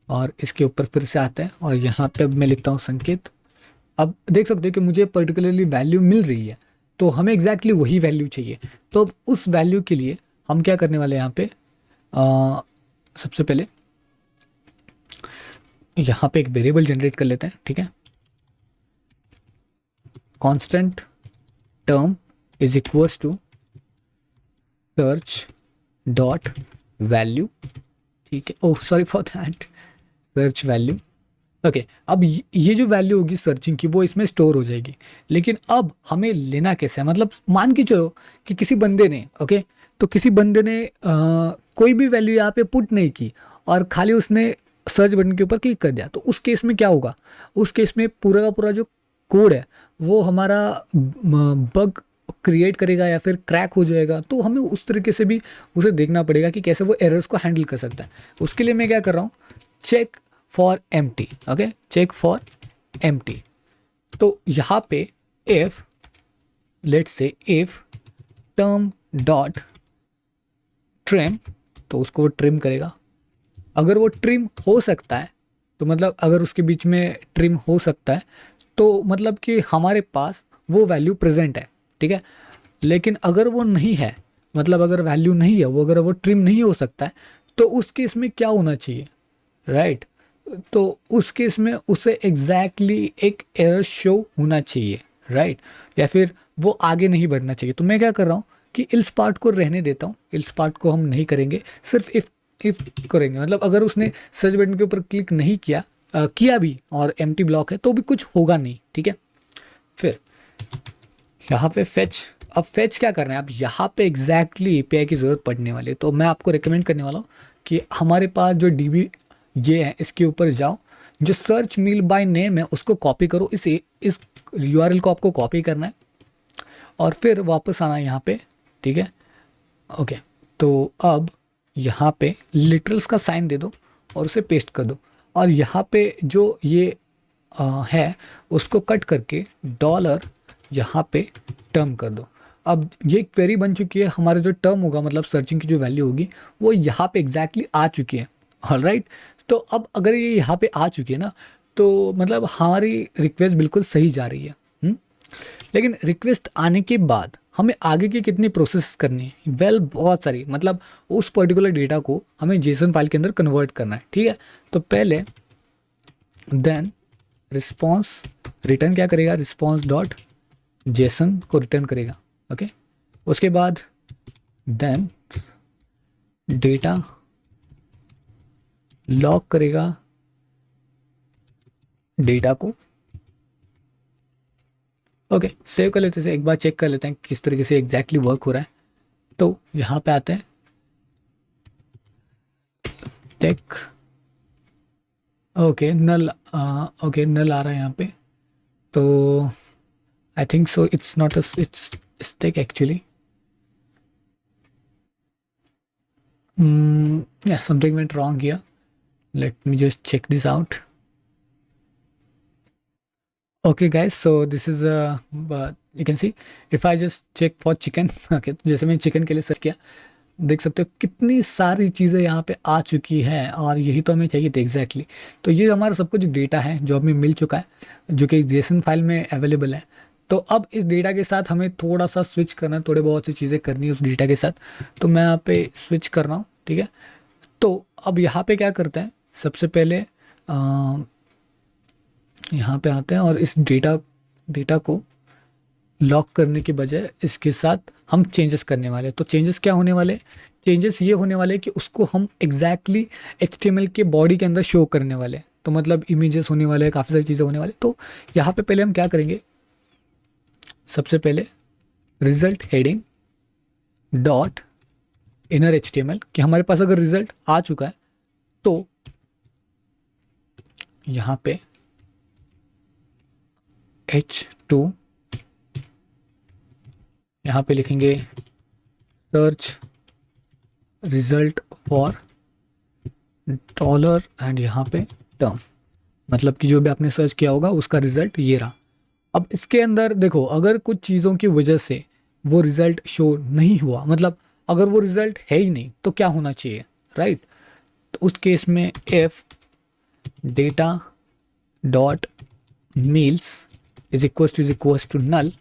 और इसके ऊपर फिर से आता है, और यहाँ पे अब मैं लिखता हूँ संकेत। अब देख सकते हो कि मुझे पर्टिकुलरली वैल्यू मिल रही है, तो हमें एग्जैक्टली वही वैल्यू चाहिए। तो अब उस वैल्यू के लिए हम क्या करने वाले हैं यहाँ पे, सबसे पहले यहाँ पे एक वेरिएबल जनरेट कर लेते हैं, ठीक है। Constant term is equals to search dot value, ठीक है। Oh sorry for that, search value. Okay, अब ये जो वैल्यू होगी सर्चिंग की वो इसमें स्टोर हो जाएगी। लेकिन अब हमें लेना कैसे है, मतलब मान के चलो कि किसी बंदे ने, ओके, तो किसी बंदे ने कोई भी वैल्यू यहाँ पे पुट नहीं की और खाली उसने सर्च बटन के ऊपर क्लिक कर दिया, तो उस केस में क्या होगा, उस केस में पूरा का पूरा जो कोड है वो हमारा बग क्रिएट करेगा या फिर क्रैक हो जाएगा। तो हमें उस तरीके से भी उसे देखना पड़ेगा कि कैसे वो एरर्स को हैंडल कर सकता है। उसके लिए मैं क्या कर रहा हूँ, check for empty, okay, check for empty. तो यहाँ पे if let's say if term dot trim, तो उसको वो ट्रिम करेगा। अगर वो ट्रिम हो सकता है तो मतलब अगर उसके बीच में ट्रिम हो सकता है तो मतलब कि हमारे पास वो वैल्यू प्रेजेंट है, ठीक है। लेकिन अगर वो नहीं है, मतलब अगर वैल्यू नहीं है वो, अगर वो ट्रिम नहीं हो सकता है, तो उस केस में क्या होना चाहिए, राइट। तो उस केस में उसे एग्जैक्टली एक एरर शो होना चाहिए, राइट, या फिर वो आगे नहीं बढ़ना चाहिए। तो मैं क्या कर रहा हूँ कि इल्स पार्ट को रहने देता हूँ, इल्स पार्ट को हम नहीं करेंगे, सिर्फ इफ करेंगे। मतलब अगर उसने सर्च बटन के ऊपर क्लिक नहीं किया किया भी और एम्प्टी ब्लॉक है तो भी कुछ होगा नहीं, ठीक है। फिर यहाँ पे फेच, अब फेच क्या करना है, अब यहाँ पे एग्जैक्टली एपीआई की ज़रूरत पड़ने वाली है। तो मैं आपको रिकमेंड करने वाला हूँ कि हमारे पास जो डीबी ये है इसके ऊपर जाओ, जो सर्च मील बाय नेम है उसको कॉपी करो, इस यूआरएल को आपको कॉपी करना है और फिर वापस आना है यहाँ पे, ठीक है। ओके, तो अब यहाँ पे लिटरल्स का साइन दे दो और उसे पेस्ट कर दो, और यहाँ पे जो ये है उसको कट करके डॉलर यहाँ पे टर्म कर दो। अब ये क्वेरी बन चुकी है, हमारा जो टर्म होगा मतलब सर्चिंग की जो वैल्यू होगी वो यहाँ पे एग्जैक्टली आ चुकी है, ऑलराइट। तो अब अगर ये यहाँ पे आ चुकी है ना, तो मतलब हमारी रिक्वेस्ट बिल्कुल सही जा रही है। लेकिन रिक्वेस्ट आने के बाद हमें आगे की कितनी प्रोसेस करनी है, वेल बहुत सारी, मतलब उस पर्टिकुलर डेटा को हमें जेसन फाइल के अंदर कन्वर्ट करना है, ठीक है। तो पहले देन रिस्पॉन्स रिटर्न क्या करेगा, रिस्पॉन्स डॉट जेसन को रिटर्न करेगा, ओके। उसके बाद देन डेटा लॉग करेगा डेटा को, ओके। सेव कर लेते हैं, एक बार चेक कर लेते हैं किस तरीके से एग्जैक्टली वर्क हो रहा है। तो यहाँ पे आते हैं take, okay null, okay null आ रहा है यहाँ पे। तो I think so it's not it's stack actually, yeah, something went wrong here. Let me just check this out. Okay guys, so this is you can see if I just check for chicken, okay, जैसे मैंने chicken के लिए search किया, देख सकते हो कितनी सारी चीज़ें यहाँ पे आ चुकी हैं और यही तो हमें चाहिए था एग्जैक्टली। तो ये हमारा सब कुछ डेटा है जो हमें मिल चुका है, जो कि जेसन फाइल में अवेलेबल है। तो अब इस डेटा के साथ हमें थोड़ा सा स्विच करना है, थोड़े बहुत सी चीज़ें करनी है उस डेटा के साथ। तो मैं यहाँ पे स्विच कर रहा हूँ, ठीक है। तो अब यहाँ पे क्या करते हैं, सबसे पहले यहाँ पे आते हैं और इस डेटा को लॉक करने के बजाय इसके साथ हम चेंजेस करने वाले हैं। तो चेंजेस क्या होने वाले, चेंजेस ये होने वाले कि उसको हम एग्जैक्टली HTML के बॉडी के अंदर शो करने वाले हैं। तो मतलब इमेजेस होने वाले हैं, काफ़ी सारी चीज़ें होने वाली। तो यहाँ पे पहले हम क्या करेंगे, सबसे पहले result heading dot inner HTML, कि हमारे पास अगर रिजल्ट आ चुका है तो यहाँ पे H2 यहाँ पे लिखेंगे search result for dollar and यहाँ पे टर्म, मतलब कि जो भी आपने सर्च किया होगा उसका रिजल्ट ये रहा। अब इसके अंदर देखो, अगर कुछ चीज़ों की वजह से वो रिजल्ट शो नहीं हुआ, मतलब अगर वो रिजल्ट है ही नहीं तो क्या होना चाहिए, राइट। तो उस केस में if data dot meals is equals to null,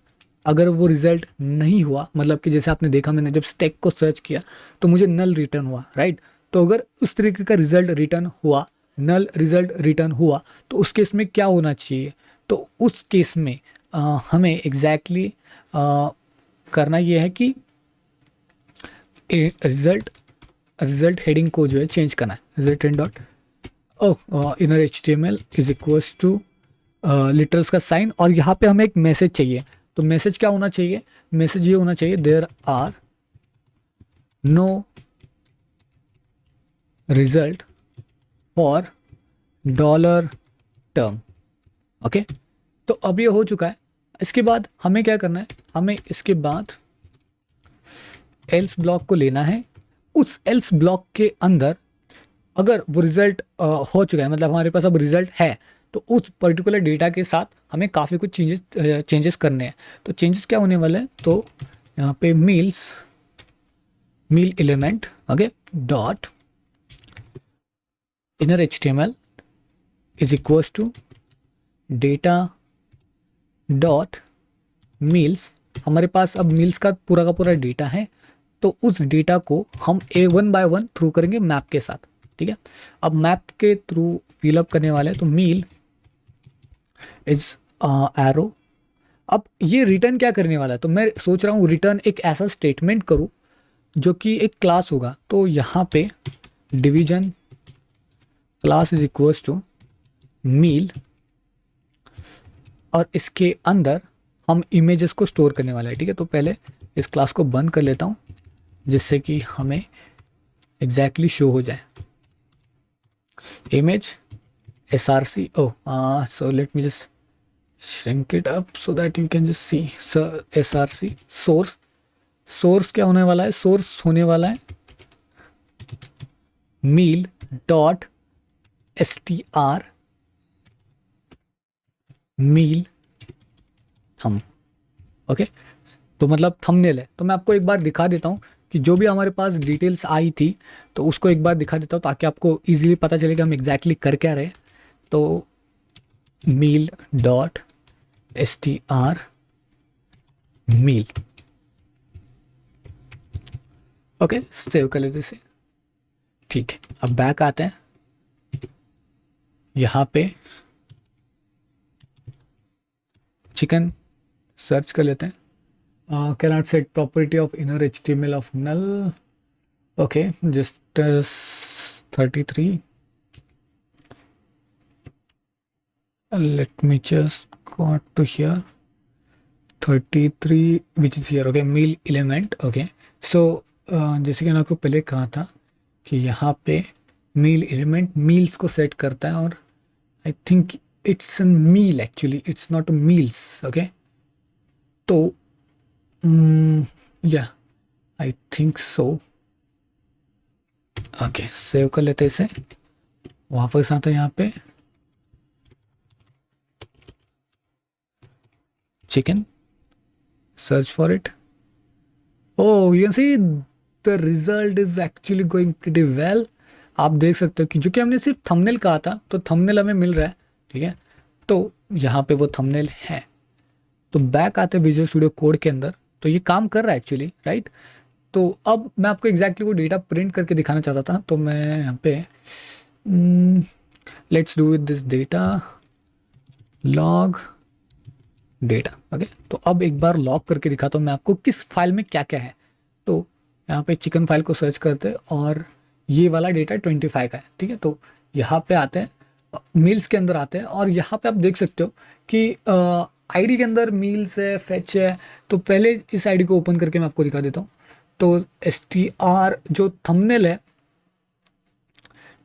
अगर वो रिजल्ट नहीं हुआ, मतलब कि जैसे आपने देखा मैंने जब स्टैक को सर्च किया तो मुझे नल रिटर्न हुआ, राइट। तो अगर उस तरीके का रिजल्ट रिटर्न हुआ, नल रिजल्ट रिटर्न हुआ, तो उस केस में क्या होना चाहिए? तो उस केस में हमें एग्जैक्टली करना ये है कि रिजल्ट रिजल्ट हेडिंग को जो है चेंज करना है। Result and dot inner H T M L is equals to literals का साइन, और यहाँ पे हमें एक मैसेज चाहिए। तो मैसेज क्या होना चाहिए? मैसेज ये होना चाहिए, there are no result for dollar term. Okay, तो अब ये हो चुका है। इसके बाद हमें क्या करना है? हमें इसके बाद एल्स ब्लॉक को लेना है। उस एल्स ब्लॉक के अंदर अगर वो रिजल्ट हो चुका है, मतलब हमारे पास अब रिजल्ट है, तो उस पर्टिकुलर डेटा के साथ हमें काफ़ी कुछ चेंजेस करने हैं। तो चेंजेस क्या होने वाले हैं? तो यहाँ पे meal element, okay, dot inner H T M L is equals to data dot meals. हमारे पास अब मील्स का पूरा डेटा है, तो उस डेटा को हम वन बाय वन थ्रू करेंगे मैप के साथ, ठीक है। अब मैप के थ्रू फिलअप करने वाले हैं, तो मील इज एरो। अब ये रिटर्न क्या करने वाला है? तो मैं सोच रहा हूँ रिटर्न एक ऐसा स्टेटमेंट करूँ जो कि एक क्लास होगा। तो यहाँ पे division class is equals to meal, और इसके अंदर हम इमेजेस को स्टोर करने वाले हैं, ठीक है। तो पहले इस क्लास को बंद कर लेता हूँ जिससे कि हमें एग्जैक्टली शो हो जाए image src। so let me just shrink it up so that you can just see। src source क्या होने वाला है? सोर्स होने वाला है मील डॉट str मील थम। ओके, तो मतलब थंबनेल है। तो मैं आपको एक बार दिखा देता हूँ कि जो भी हमारे पास डिटेल्स आई थी, तो उसको एक बार दिखा देता हूँ ताकि आपको इजीली पता चले कि हम एग्जैक्टली कर क्या रहे। तो मील डॉट str मील, ओके, सेव कर लेते इसे। ठीक है, अब बैक आते हैं। यहाँ पे चिकन सर्च कर लेते हैं। cannot set property of inner HTML of null, okay, just 33, let me just go to here 33 which is here, okay, meal element, okay। so जैसे कि मैंने आपको पहले कहा था कि यहाँ पे meal element meals को सेट करता है, और I think it's a meal, actually it's not a meals, okay। तो या I think so, okay, save कर लेते इसे। वापस आता है यहाँ पे chicken, search for it. Oh you can see the result is actually going pretty well. आप देख सकते हो कि जो कि हमने सिर्फ थंबनेल कहा था, तो थंबनेल हमें मिल रहा है, ठीक है। तो यहाँ पे वो थंबनेल है। तो बैक आते हैं विजुअल स्टूडियो कोड के अंदर, तो ये काम कर रहा है एक्चुअली, राइट। तो अब मैं आपको एग्जैक्टली वो डेटा प्रिंट करके दिखाना चाहता था। तो मैं यहाँ पे let's do with this data log data, okay. तो अब एक बार लॉग करके दिखाता हूँ मैं आपको किस फाइल में क्या क्या है। तो यहाँ पे चिकन फाइल को सर्च करते हैं, और ये वाला डेटा 25 का है, ठीक है। तो यहाँ पे आते हैं, मील्स के अंदर आते हैं, और यहाँ पे आप देख सकते हो कि आईडी के अंदर मील्स है, फेच है। तो पहले इस आईडी को ओपन करके मैं आपको दिखा देता हूँ। तो str जो थंबनेल है,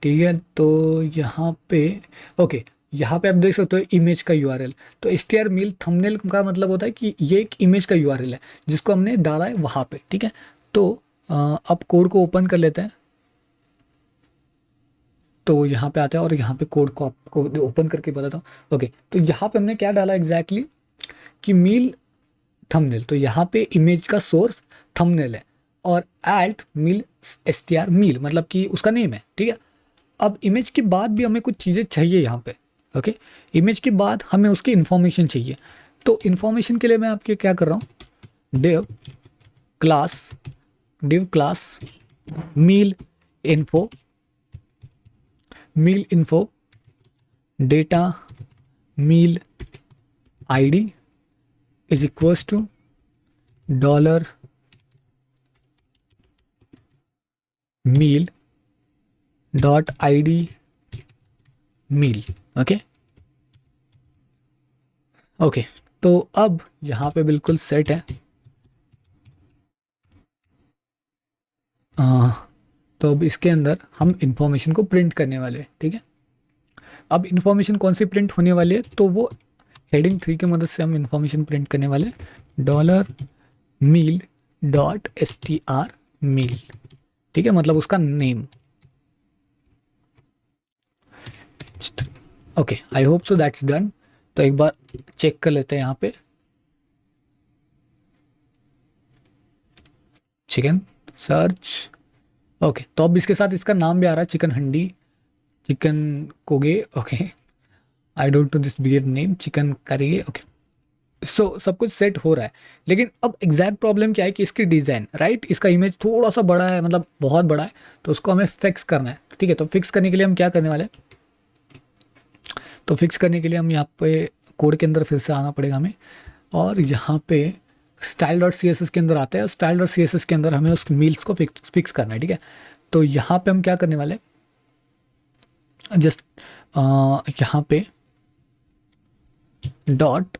ठीक है। तो यहाँ पे ओके, यहाँ पे आप देख सकते हो इमेज का URL। तो str मील थंबनेल का मतलब होता है कि ये एक इमेज का URL है जिसको हमने डाला है वहाँ पे, ठीक है। तो अब कोड को ओपन कर लेते हैं। तो यहाँ पे आते हैं और यहाँ पे कोड को आपको ओपन करके बताता हूँ। ओके, तो यहाँ पे हमने क्या डाला एग्जैक्टली कि मील थंबनेल। तो यहाँ पे इमेज का सोर्स थंबनेल है, और एल्ट मील str मील मतलब कि उसका नेम है, ठीक है। अब इमेज के बाद भी हमें कुछ चीज़ें चाहिए यहाँ पे, ओके। इमेज के बाद हमें उसकी इन्फॉर्मेशन चाहिए। तो इन्फॉर्मेशन के लिए मैं आपके क्या कर रहा हूँ, div class meal info data meal ID is equals to dollar meal dot ID meal. Okay, तो अब यहाँ पे बिल्कुल सेट है। तो अब इसके अंदर हम इंफॉर्मेशन को प्रिंट करने वाले हैं, ठीक है। अब इंफॉर्मेशन कौन सी प्रिंट होने वाली है, तो वो हेडिंग 3 की मदद से हम इंफॉर्मेशन प्रिंट करने वाले डॉलर मील डॉट str मील, ठीक है, मतलब उसका name. Okay, I hope so that's done. तो एक बार चेक कर लेते हैं यहाँ पे, चिकन सर्च। ओके, तो अब इसके साथ इसका नाम भी आ रहा है, चिकन हंडी, चिकन कोगे। Okay, I don't know this weird name, chicken करेगे। ओके, सो सब कुछ सेट हो रहा है, लेकिन अब एग्जैक्ट प्रॉब्लम क्या है कि इसकी डिज़ाइन, राइट, इसका इमेज थोड़ा सा बड़ा है, मतलब बहुत बड़ा है, तो उसको हमें फिक्स करना है, ठीक है। तो फिक्स करने के लिए हम क्या करने वाले हैं, तो फिक्स करने के लिए हम यहाँ पे कोड के अंदर फिर से आना पड़ेगा हमें, और यहाँ पे style dot C S S के अंदर आते हैं। Style dot C S S के अंदर हमें उस मील्स को फिक्स करना है, ठीक है। तो यहाँ पे हम क्या करने वाले, जस्ट यहाँ पे dot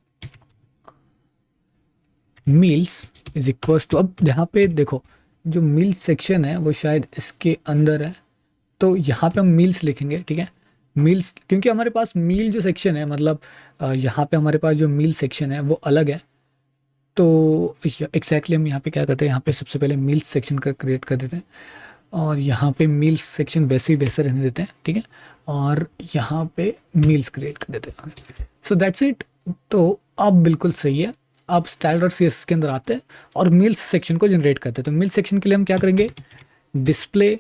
meals is equals to, अब यहाँ पे देखो जो मील्स सेक्शन है वो शायद इसके अंदर है, तो यहाँ पे हम मील्स लिखेंगे, ठीक है। मील्स, क्योंकि हमारे पास मील जो सेक्शन है, मतलब यहाँ पे हमारे पास जो मील सेक्शन है वो अलग है। तो एग्जैक्टली हम यहाँ पे क्या करते हैं, यहाँ पे सबसे पहले मील्स सेक्शन का क्रिएट कर देते हैं, और यहाँ पे मील्स सेक्शन वैसे ही वैसे रहने देते हैं, ठीक है, और यहाँ पे मील्स क्रिएट कर देते हैं। So that's it. तो अब बिल्कुल सही है। आप style dot C S S के अंदर आते हैं और मील्स सेक्शन को जनरेट करते हैं। तो मील्स सेक्शन के लिए हम क्या करेंगे, डिस्प्ले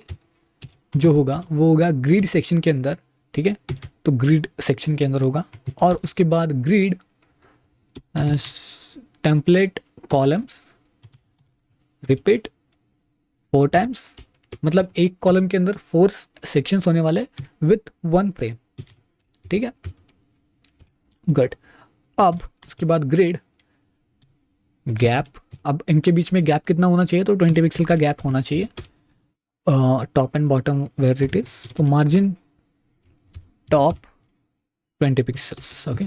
जो होगा वो होगा ग्रिड सेक्शन के अंदर, ठीक है। तो ग्रिड सेक्शन के अंदर होगा, और उसके बाद grid template columns repeat 4 times, मतलब एक कॉलम के अंदर 4 सेक्शंस होने वाले विथ 1 फ्रेम, ठीक है, गुड। अब उसके बाद ग्रिड गैप, अब इनके बीच में गैप कितना होना चाहिए, तो 20 पिक्सल का गैप होना चाहिए, top and bottom wear it is, तो मार्जिन टॉप 20 पिक्सल्स। ओके,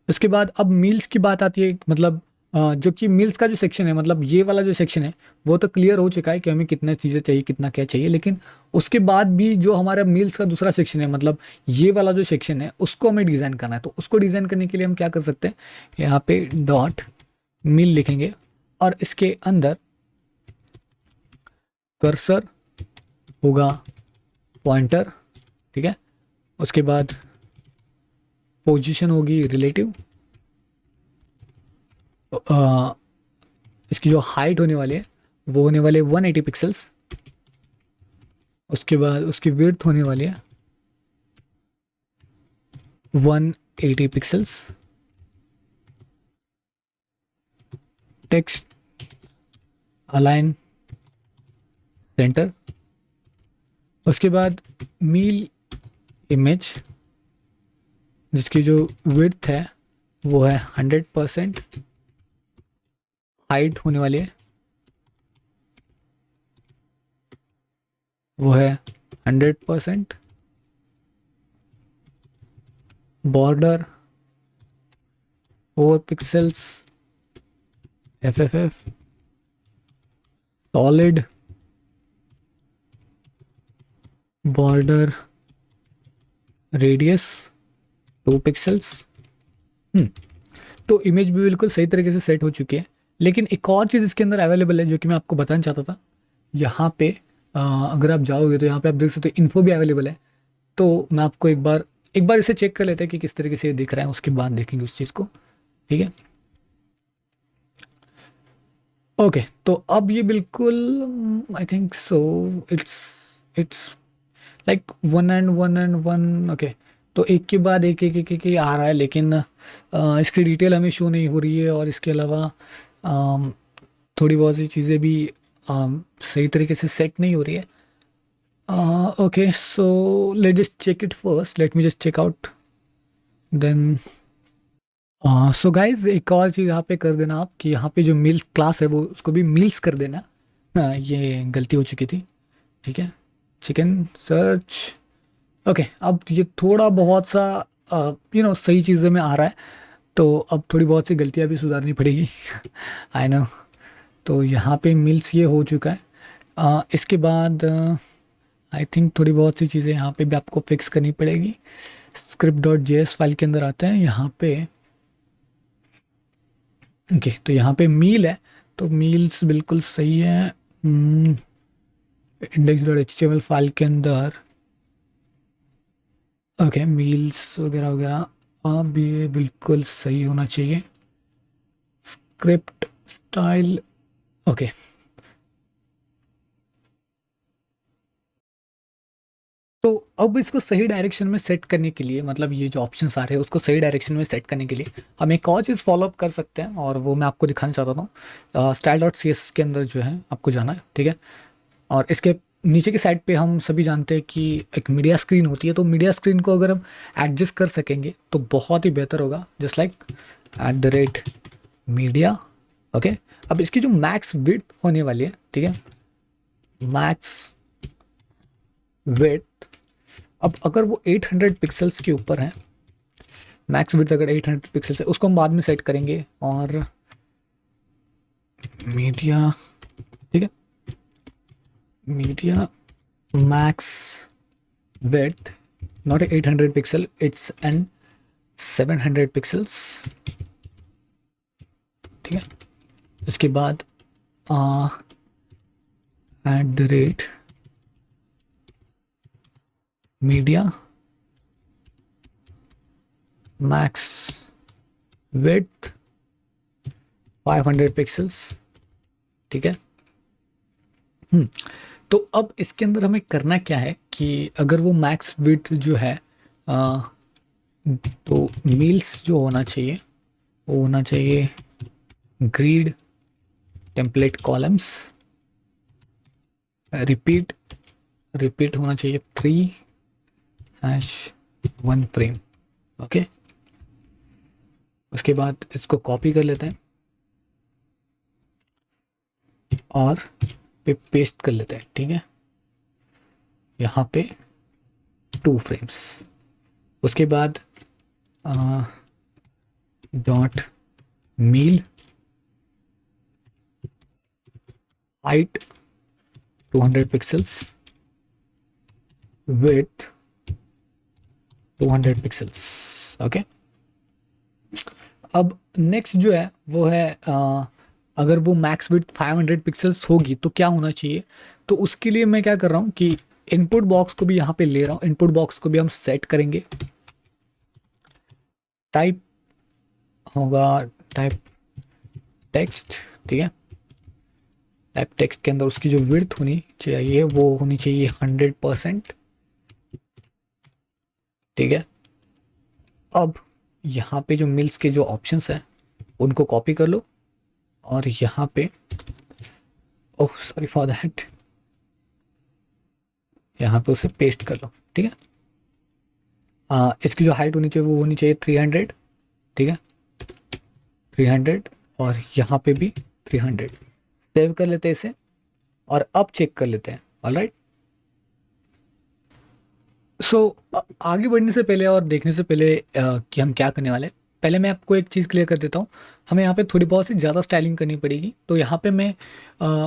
उसके बाद अब मील्स की बात आती है, मतलब जो कि मील्स का जो सेक्शन है, मतलब ये वाला जो सेक्शन है वो तो क्लियर हो चुका है कि हमें कितना चीज़ें चाहिए, कितना क्या चाहिए, लेकिन उसके बाद भी जो हमारा मील्स का दूसरा सेक्शन है, मतलब ये वाला जो सेक्शन है उसको हमें डिज़ाइन करना है। तो उसको डिज़ाइन करने के लिए हम क्या कर सकते हैं, यहाँ पे डॉट मील लिखेंगे, और इसके अंदर कर्सर होगा पॉइंटर, ठीक है। उसके बाद पोजीशन होगी रिलेटिव, इसकी जो हाइट होने वाली है वो होने वाले 180 पिक्सल्स। उसके बाद उसकी विड्थ होने वाली है 180 पिक्सल्स। Text align centre. उसके बाद मील इमेज जिसकी जो विड्थ है वो है 100%, हाइट होने वाली है वो है 100%, border 4 pixels FFF, solid border radius 2 pixels. तो इमेज भी बिल्कुल सही तरीके से सेट हो चुकी है, लेकिन एक और चीज़ इसके अंदर अवेलेबल है जो कि मैं आपको बताना चाहता था। यहाँ पे अगर आप जाओगे तो यहाँ पे आप देख सकते हो इन्फो भी अवेलेबल है। तो मैं आपको एक बार इसे चेक कर लेते हैं कि किस तरीके से ये दिख रहा है, उसके बाद देखेंगे उस चीज़ को, ठीक है। ओके, तो अब ये बिल्कुल आई think so it's like 1 and 1 and 1। Okay, तो एक के बाद एक आ रहा है, लेकिन इसकी डिटेल हमें शो नहीं हो रही है, और इसके अलावा अम, थोड़ी बहुत सी चीज़ें भी सही तरीके से सेट नहीं हो रही है। Okay, so let just check it first, let me just check out then. So guys, एक और चीज़ यहाँ पे कर देना आप, कि यहाँ पे जो मील्स क्लास है वो उसको भी मील्स कर देना। ये गलती हो चुकी थी, ठीक है। Chicken search, okay. अब ये थोड़ा बहुत सा सही चीज़ें में आ रहा है, तो अब थोड़ी बहुत सी गलतियाँ भी सुधारनी पड़ेगी। I know. तो यहाँ पे मील्स ये हो चुका है। इसके बाद आई थिंक थोड़ी बहुत सी चीज़ें यहाँ पे भी आपको फिक्स करनी पड़ेगी। script.js फाइल के अंदर आते हैं यहाँ पे। ओके, तो यहाँ पे मील है, तो मील्स बिल्कुल सही है। index.html फाइल के अंदर ओके, मील्स वगैरह वगैरह अब ये बिल्कुल सही होना चाहिए। Script style, okay. तो अब इसको सही डायरेक्शन में सेट करने के लिए, मतलब ये जो ऑप्शंस आ रहे हैं उसको सही डायरेक्शन में सेट करने के लिए हम एक और चीज़ फॉलो अप कर सकते हैं, और वो मैं आपको दिखाना चाहता हूँ। style.css के अंदर जो है आपको जाना है, ठीक है। और इसके नीचे की साइड पे हम सभी जानते हैं कि एक मीडिया स्क्रीन होती है, तो मीडिया स्क्रीन को अगर हम एडजस्ट कर सकेंगे तो बहुत ही बेहतर होगा, जस्ट लाइक @media। ओके, अब इसकी जो मैक्स विड्थ होने वाली है, ठीक है, मैक्स विड्थ, अब अगर वो 800 पिक्सल्स के ऊपर है, मैक्स विड्थ अगर 800 पिक्सल्स है, उसको हम बाद में सेट करेंगे। और मीडिया, ठीक है, media max width not a 800 pixel, it's an 700 pixels, ठीक है। इसके बाद @media max width 500 पिक्सल्स, ठीक है। तो अब इसके अंदर हमें करना क्या है कि अगर वो मैक्स विड्थ जो है, आ, तो मील्स जो होना चाहिए वो होना चाहिए grid template columns, repeat repeat होना चाहिए 3#1 फ्रेम, ओके। उसके बाद इसको कॉपी कर लेते हैं और पे पेस्ट कर लेते हैं, ठीक है, यहाँ पे 2 फ्रेम्स। उसके बाद dot meal height 200 pixels, width 200 pixels, okay. अब नेक्स्ट जो है वो है अगर वो मैक्स विड्थ 500 पिक्सल्स होगी तो क्या होना चाहिए। तो उसके लिए मैं क्या कर रहा हूँ कि इनपुट बॉक्स को भी यहाँ पे ले रहा हूँ, इनपुट बॉक्स को भी हम सेट करेंगे। टाइप होगा टाइप टेक्स्ट, ठीक है। टाइप टेक्स्ट के अंदर उसकी जो विड्थ होनी चाहिए वो होनी चाहिए 100%, ठीक है। अब यहाँ पे जो मिल्स के जो ऑप्शंस हैं उनको कॉपी कर लो, और यहाँ पे ओह सॉरी फॉर दैट, यहाँ पे उसे पेस्ट कर लो, ठीक है। इसकी जो हाइट होनी चाहिए वो होनी चाहिए 300, ठीक है, 300, और यहाँ पे भी 300। सेव कर लेते हैं इसे, और अब चेक कर लेते हैं। ऑलराइट, सो आगे बढ़ने से पहले और देखने से पहले कि हम क्या करने वाले हैं, पहले मैं आपको एक चीज़ क्लियर कर देता हूँ। हमें यहाँ पे थोड़ी बहुत सी ज़्यादा स्टाइलिंग करनी पड़ेगी। तो यहाँ पे मैं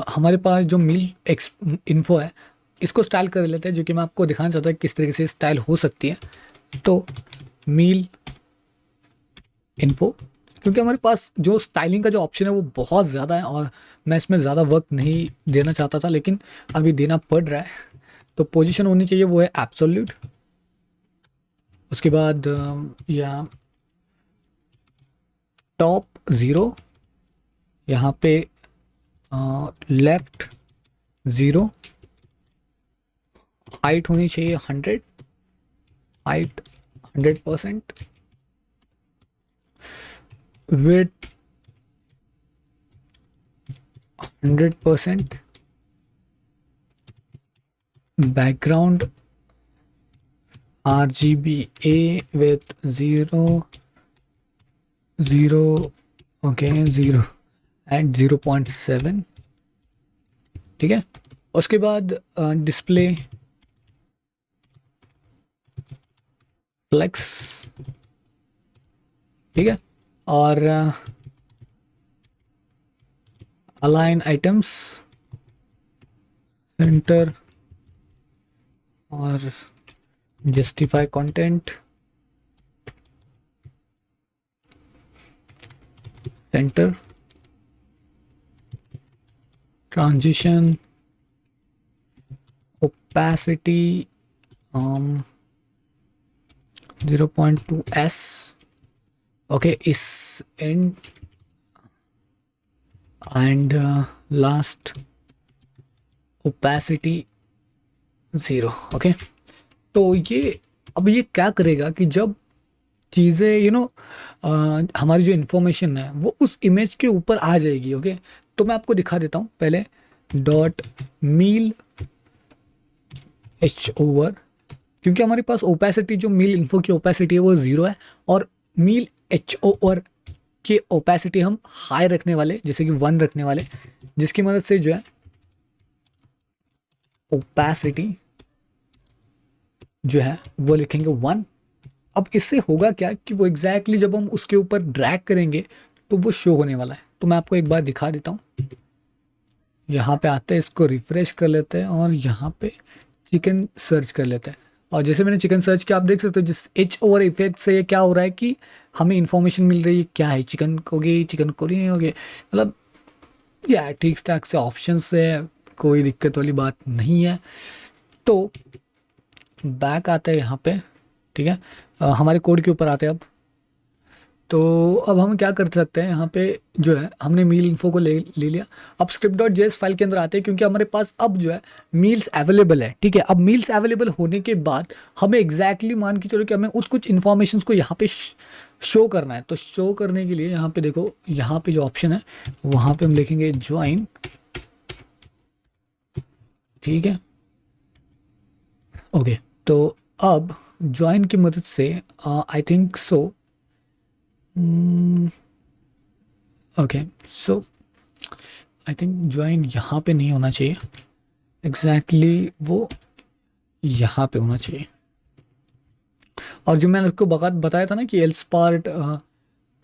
हमारे पास जो मील एक्स इन्फो है इसको स्टाइल कर लेते हैं, जो कि मैं आपको दिखाना चाहता हूँ किस तरीके से स्टाइल हो सकती है। तो मील इन्फो, क्योंकि हमारे पास जो स्टाइलिंग का जो ऑप्शन है वो बहुत ज़्यादा है, और मैं इसमें ज़्यादा वक्त नहीं देना चाहता था, लेकिन अभी देना पड़ रहा है। तो पोजीशन होनी चाहिए वो है एब्सोल्यूट। उसके बाद या टॉप 0, यहाँ पे लेफ्ट 0, हाइट होनी चाहिए 100, height 100% with 100% background RGBA with 0 0 okay 0 and 0.7, ठीक है। उसके बाद डिस्प्ले फ्लेक्स, ठीक है, और अलाइन आइटम्स सेंटर और justify content centre, transition, opacity 0.2s, okay, is end and last opacity 0, okay। तो ये अब ये क्या करेगा कि जब चीज़ें हमारी जो इन्फॉर्मेशन है वो उस इमेज के ऊपर आ जाएगी, ओके। तो मैं आपको दिखा देता हूँ पहले डॉट मील एच ओवर, क्योंकि हमारे पास ओपेसिटी जो मील इन्फो की ओपेसिटी है वो 0 है, और मील एच ओवर की ओपेसिटी हम हाई रखने वाले, जैसे कि 1 रखने वाले, जिसकी मदद से जो है ओपेसिटी जो है वो लिखेंगे 1। अब इससे होगा क्या कि वो एग्जैक्टली जब हम उसके ऊपर ड्रैग करेंगे तो वो शो होने वाला है। तो मैं आपको एक बार दिखा देता हूँ, यहाँ पे आते हैं, इसको रिफ्रेश कर लेते हैं और यहाँ पे चिकन सर्च कर लेते हैं। और जैसे मैंने चिकन सर्च किया, आप देख सकते हो जिस एच ओवर इफेक्ट से ये क्या हो रहा है कि हमें इन्फॉर्मेशन मिल रही है क्या है, चिकन होगी, चिकन कोरी होगी, मतलब या ठीक ठाक से ऑप्शन है, कोई दिक्कत वाली बात नहीं है। तो बैक आता है यहाँ पे, ठीक है, हमारे कोड के ऊपर आते हैं अब। तो अब हम क्या कर सकते हैं, यहाँ पे जो है हमने मील इन्फो को ले लिया। अब script.js फाइल के अंदर आते हैं, क्योंकि हमारे पास अब जो है मील्स अवेलेबल है, ठीक है। अब मील्स अवेलेबल होने के बाद हमें एग्जैक्टली मान के चलो कि हमें कुछ इन्फॉर्मेशन को यहाँ पे शो करना है। तो शो करने के लिए यहाँ पे देखो, यहाँ पे जो ऑप्शन है वहाँ पे हम लिखेंगे ज्वाइन, ठीक है, ओके। तो अब ज्वाइन की मदद से आई think so, okay, so I think join यहाँ पे नहीं होना चाहिए, एग्जैक्टली वो यहाँ पे होना चाहिए। और जो मैंने आपको बताया था ना कि एल्स पार्ट,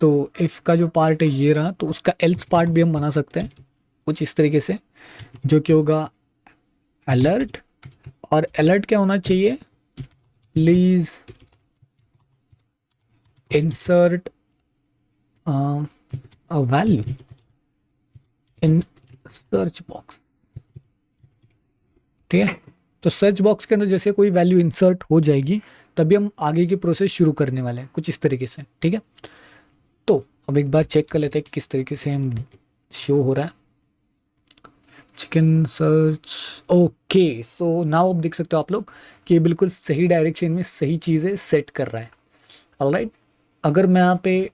तो इफ़ का जो पार्ट है ये रहा, तो उसका एल्स पार्ट भी हम बना सकते हैं कुछ इस तरीके से, जो कि होगा अलर्ट। और अलर्ट क्या होना चाहिए, please insert a value in search box, ठीक है। तो सर्च बॉक्स के अंदर जैसे कोई वैल्यू इंसर्ट हो जाएगी तभी हम आगे की प्रोसेस शुरू करने वाले हैं, कुछ इस तरीके से, ठीक है। तो अब एक बार चेक कर लेते हैं किस तरीके से हम शो हो रहा है chicken search, okay. So now अब देख सकते हो आप लोग कि बिल्कुल सही डायरेक्शन में सही चीज़ें सेट कर रहा है, ऑलराइट। अगर मैं यहाँ पे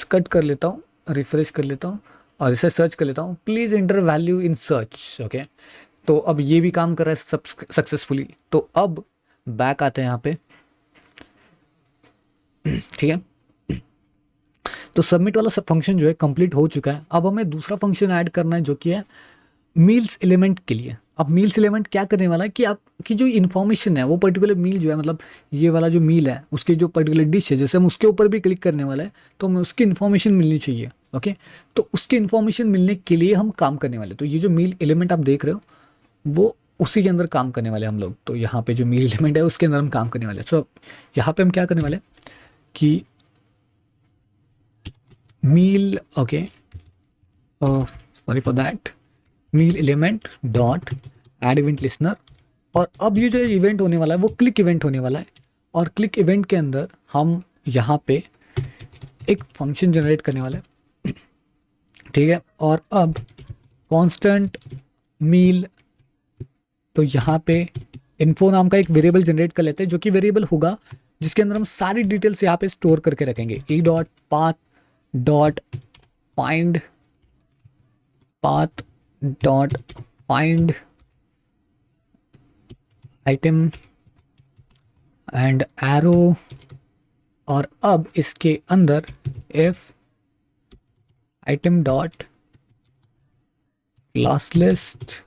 कट कर लेता हूँ, रिफ्रेश कर लेता हूँ और इसे सर्च कर लेता हूँ, please enter value in search, okay. तो अब ये भी काम कर रहा है सक्सेसफुली। तो अब बैक आते हैं यहाँ पे, ठीक है। तो सबमिट वाला सब फंक्शन जो है कंप्लीट हो चुका है। अब हमें दूसरा फंक्शन ऐड करना है जो कि है मील्स एलिमेंट के लिए। अब मील्स एलिमेंट क्या करने वाला है कि आपकी जो इन्फॉर्मेशन है वो पर्टिकुलर मील जो है, मतलब ये वाला जो मील है उसकी जो पर्टिकुलर डिश है, जैसे हम उसके ऊपर भी क्लिक करने वाला है तो हमें उसकी इन्फॉर्मेशन मिलनी चाहिए, ओके। तो उसकी इन्फॉर्मेशन मिलने के लिए हम काम करने वाले, तो ये जो मील एलिमेंट आप देख रहे हो वो उसी के अंदर काम करने वाले हम लोग। तो यहाँ पे जो मील एलिमेंट है उसके अंदर हम काम करने वाले हैं। सो यहाँ पे हम क्या करने वाले कि meal, okay, sorry for that, meal element dot add event listener. और अब ये जो इवेंट होने वाला है वो क्लिक इवेंट होने वाला है। और क्लिक इवेंट के अंदर हम यहाँ पे एक फंक्शन जनरेट करने वाले हैं, ठीक है। और अब कांस्टेंट मील, तो यहाँ पे इन्फो नाम का एक वेरिएबल जनरेट कर लेते हैं, जो कि वेरिएबल होगा जिसके अंदर हम सारी डिटेल्स यहाँ पे स्टोर करके रखेंगे। E dot path dot find path dot find item and arrow, और अब इसके अंदर if item dot class list.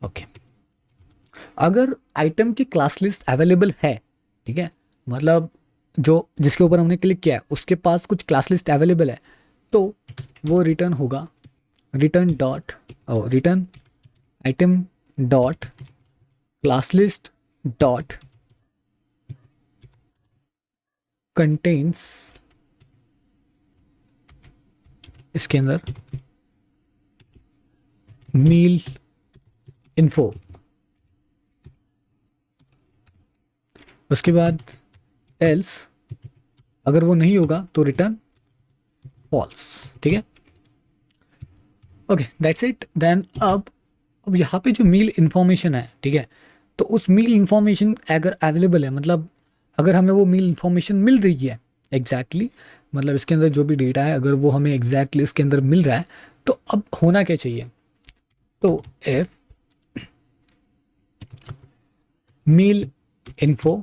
Okay, अगर आइटम की क्लास लिस्ट अवेलेबल है, ठीक है, मतलब जो जिसके ऊपर हमने क्लिक किया है उसके पास कुछ क्लास लिस्ट अवेलेबल है, तो वो रिटर्न होगा return dot return item dot class list dot contains, इसके अंदर मील इन्फो। उसके बाद एल्स, अगर वो नहीं होगा तो रिटर्न फॉल्स। ठीक है, ओके, दैट्स इट। देन अब यहाँ पे जो मील इन्फॉर्मेशन है, ठीक है, तो उस मील इन्फॉर्मेशन अगर अवेलेबल है, मतलब अगर हमें वो मील इन्फॉर्मेशन मिल रही है एग्जैक्टली, मतलब इसके अंदर जो भी डेटा है अगर वो हमें एग्जैक्टली इसके अंदर मिल रहा है, तो अब होना क्या चाहिए, तो इफ मील इन्फो,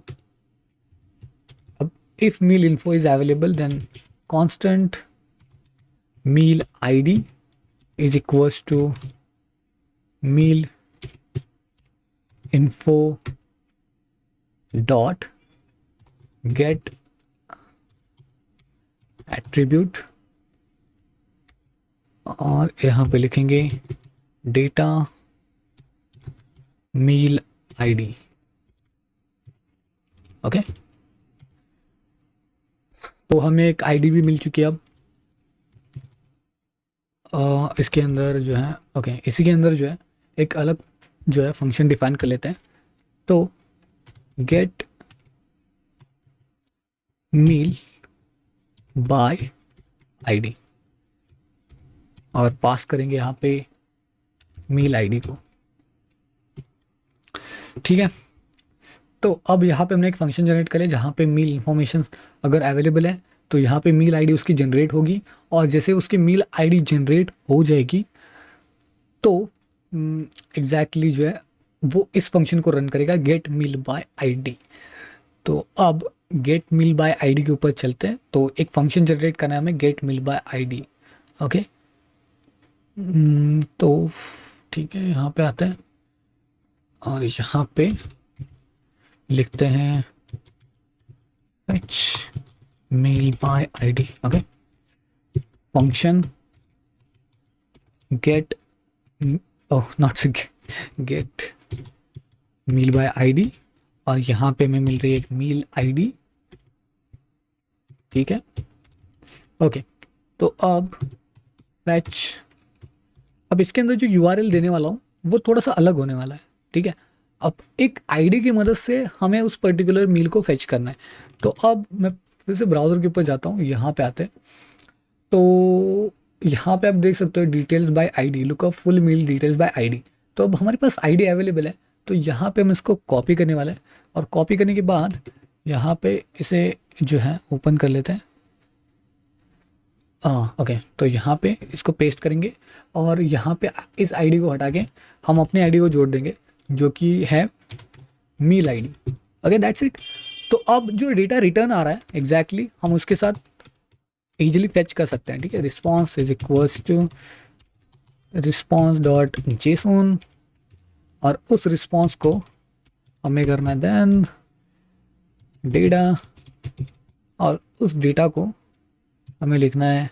अब if meal info is available then constant meal ID is equals to meal info dot get attribute, और यहाँ पे लिखेंगे डेटा मील आईडी। ओके, तो हमें एक आईडी भी मिल चुकी है। अब इसके अंदर जो है, ओके, इसी के अंदर जो है एक अलग जो है फंक्शन डिफाइन कर लेते हैं। तो गेट मील बाय आईडी, और पास करेंगे यहाँ पे मील आईडी को। ठीक है, तो अब यहाँ पे हमने एक फंक्शन जनरेट कर लिया जहाँ पे मील इन्फॉर्मेशन अगर अवेलेबल है तो यहाँ पे मील आईडी उसकी जनरेट होगी, और जैसे उसकी मील आईडी जनरेट हो जाएगी तो एग्जैक्टली जो है वो इस फंक्शन को रन करेगा गेट मील बाय आईडी। तो अब गेट मील बाय आईडी के ऊपर चलते हैं। तो एक फंक्शन जनरेट करना है हमें get meal by ID. Okay, तो ठीक है, यहाँ पे आते हैं और यहाँ पे लिखते हैं fetch mail by id। Okay, function get not get meal by ID, और यहाँ पे हमें मिल रही है एक मील आईडी। ठीक है, ओके, तो अब फैच, अब इसके अंदर जो यूआरएल देने वाला हूँ वो थोड़ा सा अलग होने वाला है। ठीक है, अब एक आईडी की मदद से हमें उस पर्टिकुलर मील को फैच करना है। तो अब मैं फिर से ब्राउज़र के ऊपर जाता हूँ, यहाँ पे आते हैं, तो यहाँ पे आप देख सकते हो details by ID, lookup full meal details by ID. तो अब हमारे पास आईडी अवेलेबल है, तो यहाँ पे हम इसको कॉपी करने वाले हैं, और कॉपी करने के बाद यहाँ पे इसे जो है ओपन कर लेते हैं। ओके, तो यहाँ पे इसको पेस्ट करेंगे, और यहाँ पे इस आईडी को हटा के हम अपने आईडी को जोड़ देंगे जो कि है मील आईडी। Okay, that's it. तो अब जो डेटा रिटर्न आ रहा है एग्जैक्टली हम उसके साथ इजीली फैच कर सकते हैं। ठीक है, response is equals to response dot JSON, और उस रिस्पॉन्स को हमें करना है देन डेटा, और उस डेटा को हमें लिखना है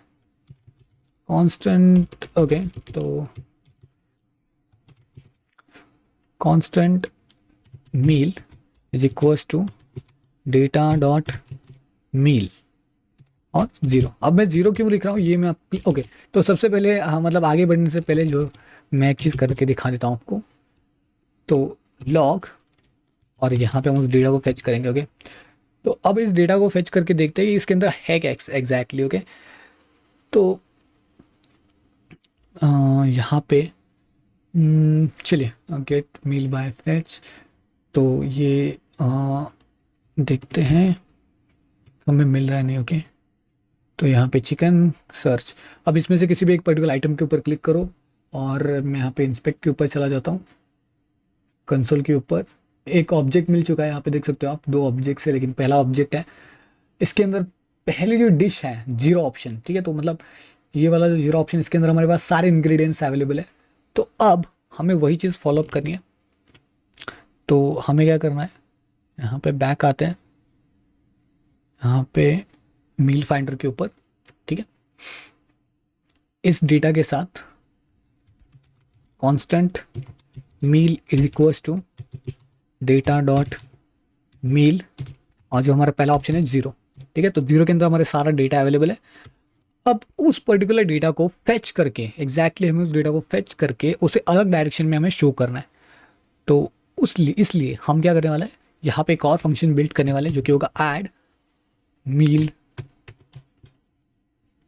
कांस्टेंट। ओके, तो constant meal is equals to data dot meal और 0। अब मैं 0 क्यों लिख रहा हूँ ये मैं ओके, तो सबसे पहले मतलब आगे बढ़ने से पहले जो मैं एक चीज़ करके दिखा देता हूँ आपको। तो लॉग, और यहाँ पे हम उस डेटा को फेच करेंगे। ओके, तो अब इस डेटा को फेच करके देखते हैं कि इसके अंदर है क्या एग्जैक्टली। ओके, तो यहाँ पे चलिए गेट मील बाय फेच, तो ये देखते हैं हमें मिल रहा है नहीं। ओके, तो यहाँ पे चिकन सर्च। अब इसमें से किसी भी एक पर्टिकुलर आइटम के ऊपर क्लिक करो और मैं यहाँ पे इंस्पेक्ट के ऊपर चला जाता हूँ। कंसोल के ऊपर एक ऑब्जेक्ट मिल चुका है, यहाँ पे देख सकते हो आप, दो ऑब्जेक्ट्स है लेकिन पहला ऑब्जेक्ट है। इसके अंदर पहली जो डिश है जीरो ऑप्शन, ठीक है, तो मतलब ये वाला जो जीरो ऑप्शन, इसके अंदर हमारे पास सारे इंग्रेडिएंट्स अवेलेबल है। तो अब हमें वही चीज़ फॉलोअप करनी है। तो हमें क्या करना है, यहाँ पे बैक आते हैं, यहाँ पे मील फाइंडर के ऊपर, ठीक है। इस डेटा के साथ constant meal is equals to data dot meal, और जो हमारा पहला ऑप्शन है जीरो, ठीक है। तो जीरो के अंदर हमारे सारा डेटा अवेलेबल है। अब उस पर्टिकुलर डेटा को फेच करके, एग्जैक्टली हमें उस डेटा को फेच करके उसे अलग डायरेक्शन में हमें शो करना है। तो इसलिए हम क्या करने वाले हैं, यहाँ पे एक और फंक्शन बिल्ड करने वाले हैं जो कि होगा add meal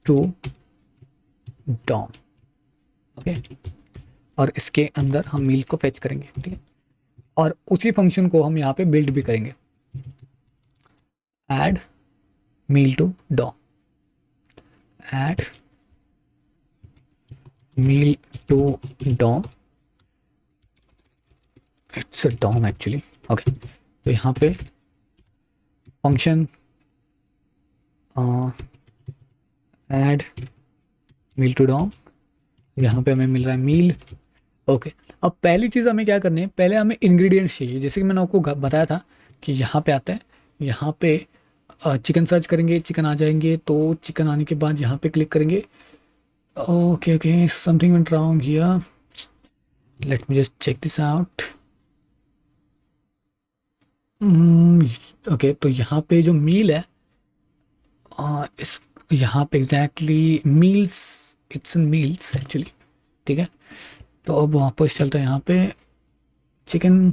to DOM. Okay, और इसके अंदर हम मील को फेच करेंगे, ठीक है। और उसी फंक्शन को हम यहाँ पे बिल्ड भी करेंगे, add meal to DOM, add meal to DOM, it's a DOM actually. Okay, तो यहाँ पे function add meal to DOM, यहाँ पे हमें मिल रहा है मील। ओके, अब पहली चीज़ हमें क्या करनी है, पहले हमें इंग्रेडिएंट्स चाहिए। जैसे कि मैंने आपको बताया था कि यहाँ पे आते हैं, यहाँ पे चिकन सर्च करेंगे, चिकन आ जाएंगे। तो चिकन आने के बाद यहाँ पे क्लिक करेंगे। Okay okay, something went wrong here, let me just check this out. Okay, तो यहाँ पे जो मील है, इस यहाँ पे exactly meals, it's meals actually, ठीक है। तो अब वापस चलते हैं यहाँ पे, chicken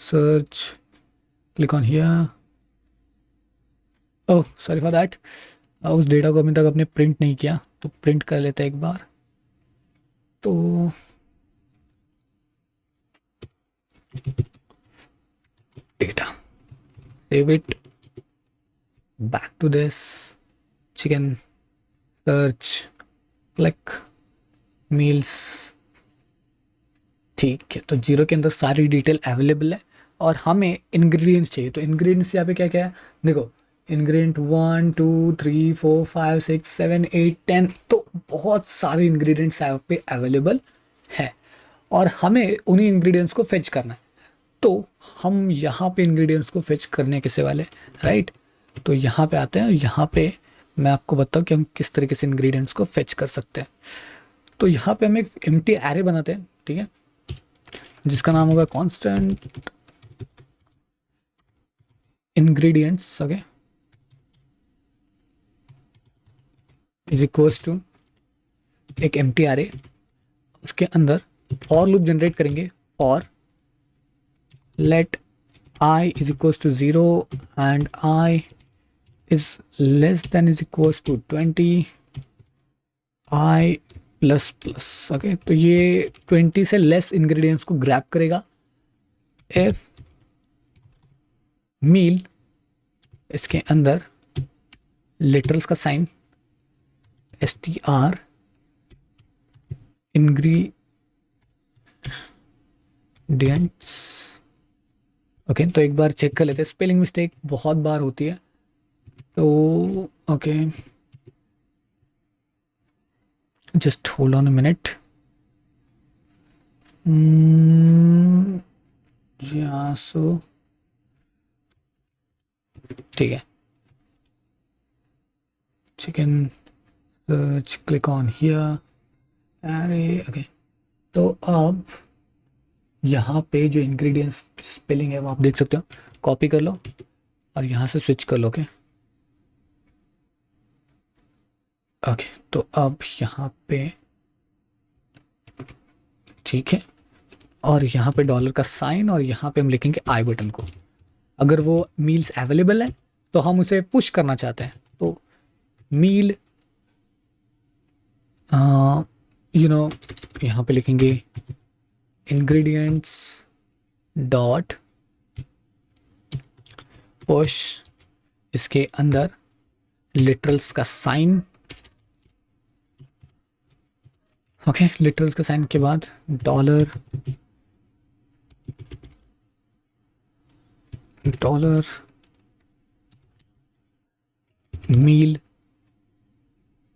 search, click on here. Oh sorry for that, उस डेटा को अभी तक आपने प्रिंट नहीं किया, तो प्रिंट कर लेते हैं एक बार। तो data, save it, back to this, chicken search, click meals, ठीक है। तो जीरो के अंदर सारी डिटेल अवेलेबल है और हमें इंग्रेडिएंट्स चाहिए। तो इंग्रेडिएंट्स यहाँ पे क्या क्या है, देखो, इंग्रेडिएंट 1 2 3 4 5 6 7 8 10, तो बहुत सारे इंग्रेडिएंट्स यहाँ पे अवेलेबल है और हमें उन्हीं इंग्रेडिएंट्स को फेच करना है। तो हम यहाँ पे इंग्रेडिएंट्स को फेच करने कैसे वाले, राइट। तो यहाँ पे आते हैं, यहाँ पे मैं आपको बताऊँ कि हम किस तरीके से इंग्रेडिएंट्स को फेच कर सकते हैं। तो यहाँ पे हम एक एम्प्टी एरे बनाते हैं, ठीक है, जिसका नाम होगा constant ingredients, okay, is equals to एक एम्प्टी एरे, उसके अंदर फॉर लूप जनरेट करेंगे, for let I is equals to 0 and I is less than is equals to 20, I plus plus. Okay, तो ये 20 से लेस इंग्रेडिएंट्स को grab करेगा। If meal, इसके अंदर लिटरल्स का साइन, str इंग्रेडिएंट्स। ओके, तो एक बार चेक कर लेते हैं, स्पेलिंग मिस्टेक बहुत बार होती है। तो okay, just hold on a minute. So ठीक है, chicken search, click on here, अरे ओके। तो अब यहाँ पे जो इंग्रेडिएंट्स स्पेलिंग है वो आप देख सकते हो, कॉपी कर लो और यहाँ से स्विच कर लो। ओके ओके, तो अब यहाँ पे ठीक है, और यहाँ पे डॉलर का साइन, और यहाँ पे हम लिखेंगे आई बटन को। अगर वो मील्स अवेलेबल है तो हम उसे पुश करना चाहते हैं, तो मील यहाँ पे लिखेंगे इंग्रेडिएंट्स डॉट पुश, इसके अंदर लिटरल्स का साइन, ओके, लिटरल्स का साइन के बाद डॉलर, डॉलर मील,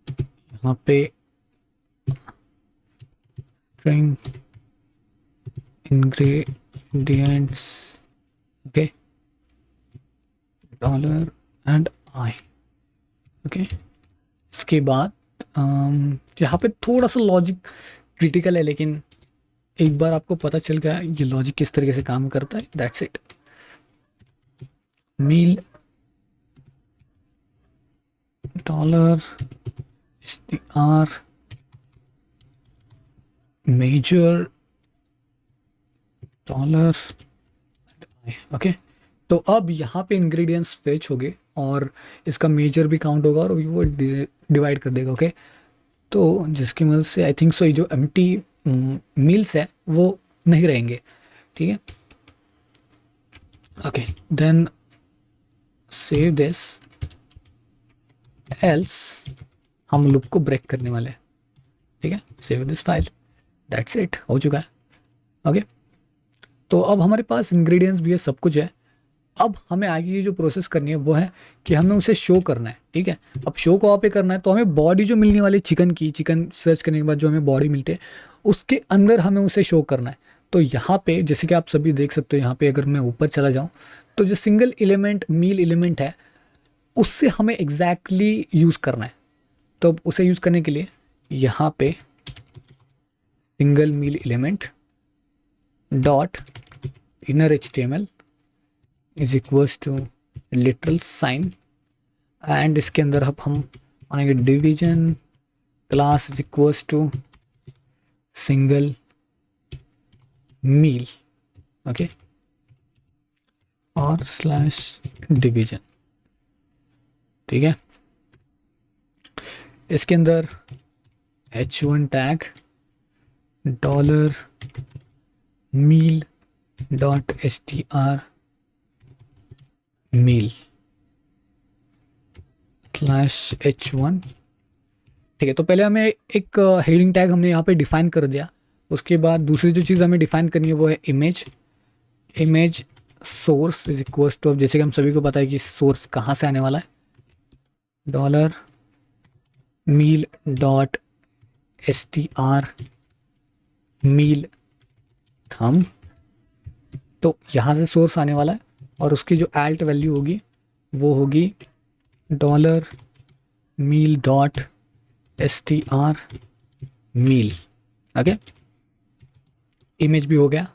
यहाँ पे string ingredients, okay, dollar and I, okay. इसके बाद यहाँ पे थोड़ा सा लॉजिक क्रिटिकल है, लेकिन एक बार आपको पता चल गया ये लॉजिक किस तरीके से काम करता है, that's it. Meal dollar STR measure dollar, okay. तो अब यहाँ पे इंग्रेडिएंट्स फेच हो गए और इसका मेजर भी काउंट होगा और वो डिवाइड कर देगा, ओके। तो जिसकी मदद से आई थिंक सो ये जो एम्प्टी मील्स है वो नहीं रहेंगे, ठीक है। Okay, then save this, else हम लूप को ब्रेक करने वाले हैं, ठीक है। Save this file, that's it, हो चुका है, ओके। तो अब हमारे पास इंग्रेडिएंट्स भी है, सब कुछ है। अब हमें आगे ये जो प्रोसेस करनी है वो है कि हमें उसे शो करना है, ठीक है। अब शो को पे करना है तो हमें बॉडी जो मिलने वाली चिकन की, चिकन सर्च करने के बाद जो हमें बॉडी मिलती है उसके अंदर हमें उसे शो करना है। तो यहाँ पे जैसे कि आप सभी देख सकते हो, यहाँ पे अगर मैं ऊपर चला जाऊँ तो जो सिंगल एलिमेंट मील एलिमेंट है उससे हमें एग्जैक्टली यूज़ करना है। तो अब उसे यूज़ करने के लिए यहाँ पे single meal element dot inner HTML is equals to literal sign, and इसके अंदर अब हम मानेंगे division class is equals to single meal, okay, और स्लैश डिवीजन, ठीक है। इसके अंदर H1 tag dollar meal dot STR meal slash H1, ठीक है। तो पहले हमें एक हेडिंग टैग हमने यहाँ पे डिफाइन कर दिया। उसके बाद दूसरी जो चीज़ हमें डिफाइन करनी है वो है image, image source is equals to, अब जैसे कि हम सभी को पता है कि सोर्स कहाँ से आने वाला है, डॉलर मील डॉट STR मील थम, तो यहाँ से सोर्स आने वाला है और उसकी जो एल्ट वैल्यू होगी वो होगी डॉलर मील डॉट STR मील, ओके। इमेज भी हो गया।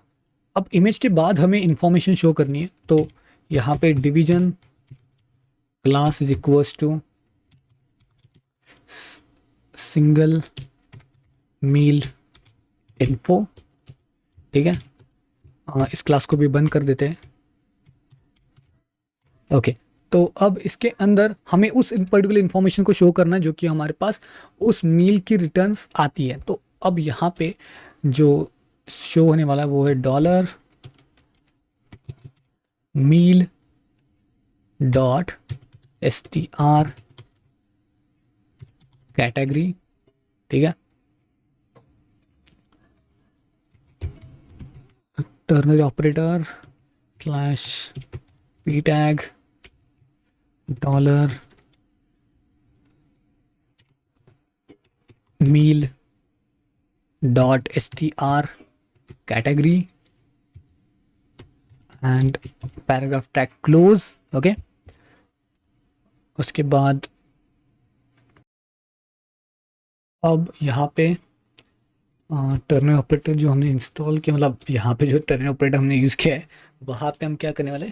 अब इमेज के बाद हमें इंफॉर्मेशन शो करनी है, तो यहाँ पे division class is equals to single meal info, ठीक है। इस क्लास को भी बंद कर देते हैं, ओके। तो अब इसके अंदर हमें उस पर्टिकुलर इन्फॉर्मेशन को शो करना है जो कि हमारे पास उस मील की रिटर्न्स आती है। तो अब यहाँ पे जो शो होने वाला है वो है dollar meal dot STR category, ठीक है। Ternary operator slash p tag dollar meal dot STR category and paragraph tag close, okay. उसके बाद अब यहाँ पे टर्नरी ऑपरेटर जो हमने इंस्टॉल किया, मतलब यहाँ पे जो टर्नरी ऑपरेटर हमने यूज़ किया है वहाँ पे हम क्या करने वाले,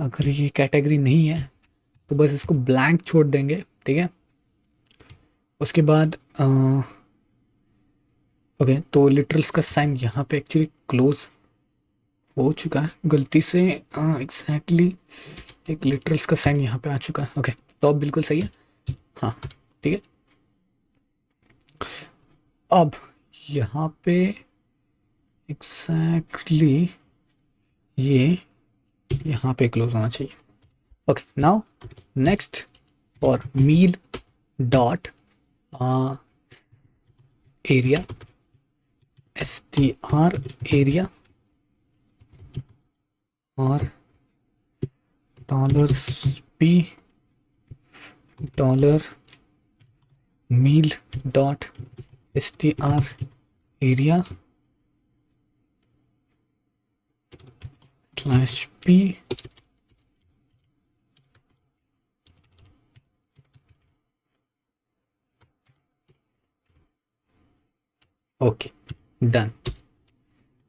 अगर ये कैटेगरी नहीं है तो बस इसको ब्लैंक छोड़ देंगे, ठीक है। उसके बाद ओके, तो लिटरल्स का साइन यहाँ पे एक्चुअली क्लोज हो चुका है गलती से, एग्जैक्टली एक लिटरल्स का साइन यहाँ पे आ चुका है, ओके। तो अब बिल्कुल सही है, हाँ, ठीक है। अब यहाँ पे एग्जैक्टली ये यहाँ पे क्लोज होना चाहिए, Okay, now next for meal dot area, str area or $p dollar meal dot str area slash p okay done.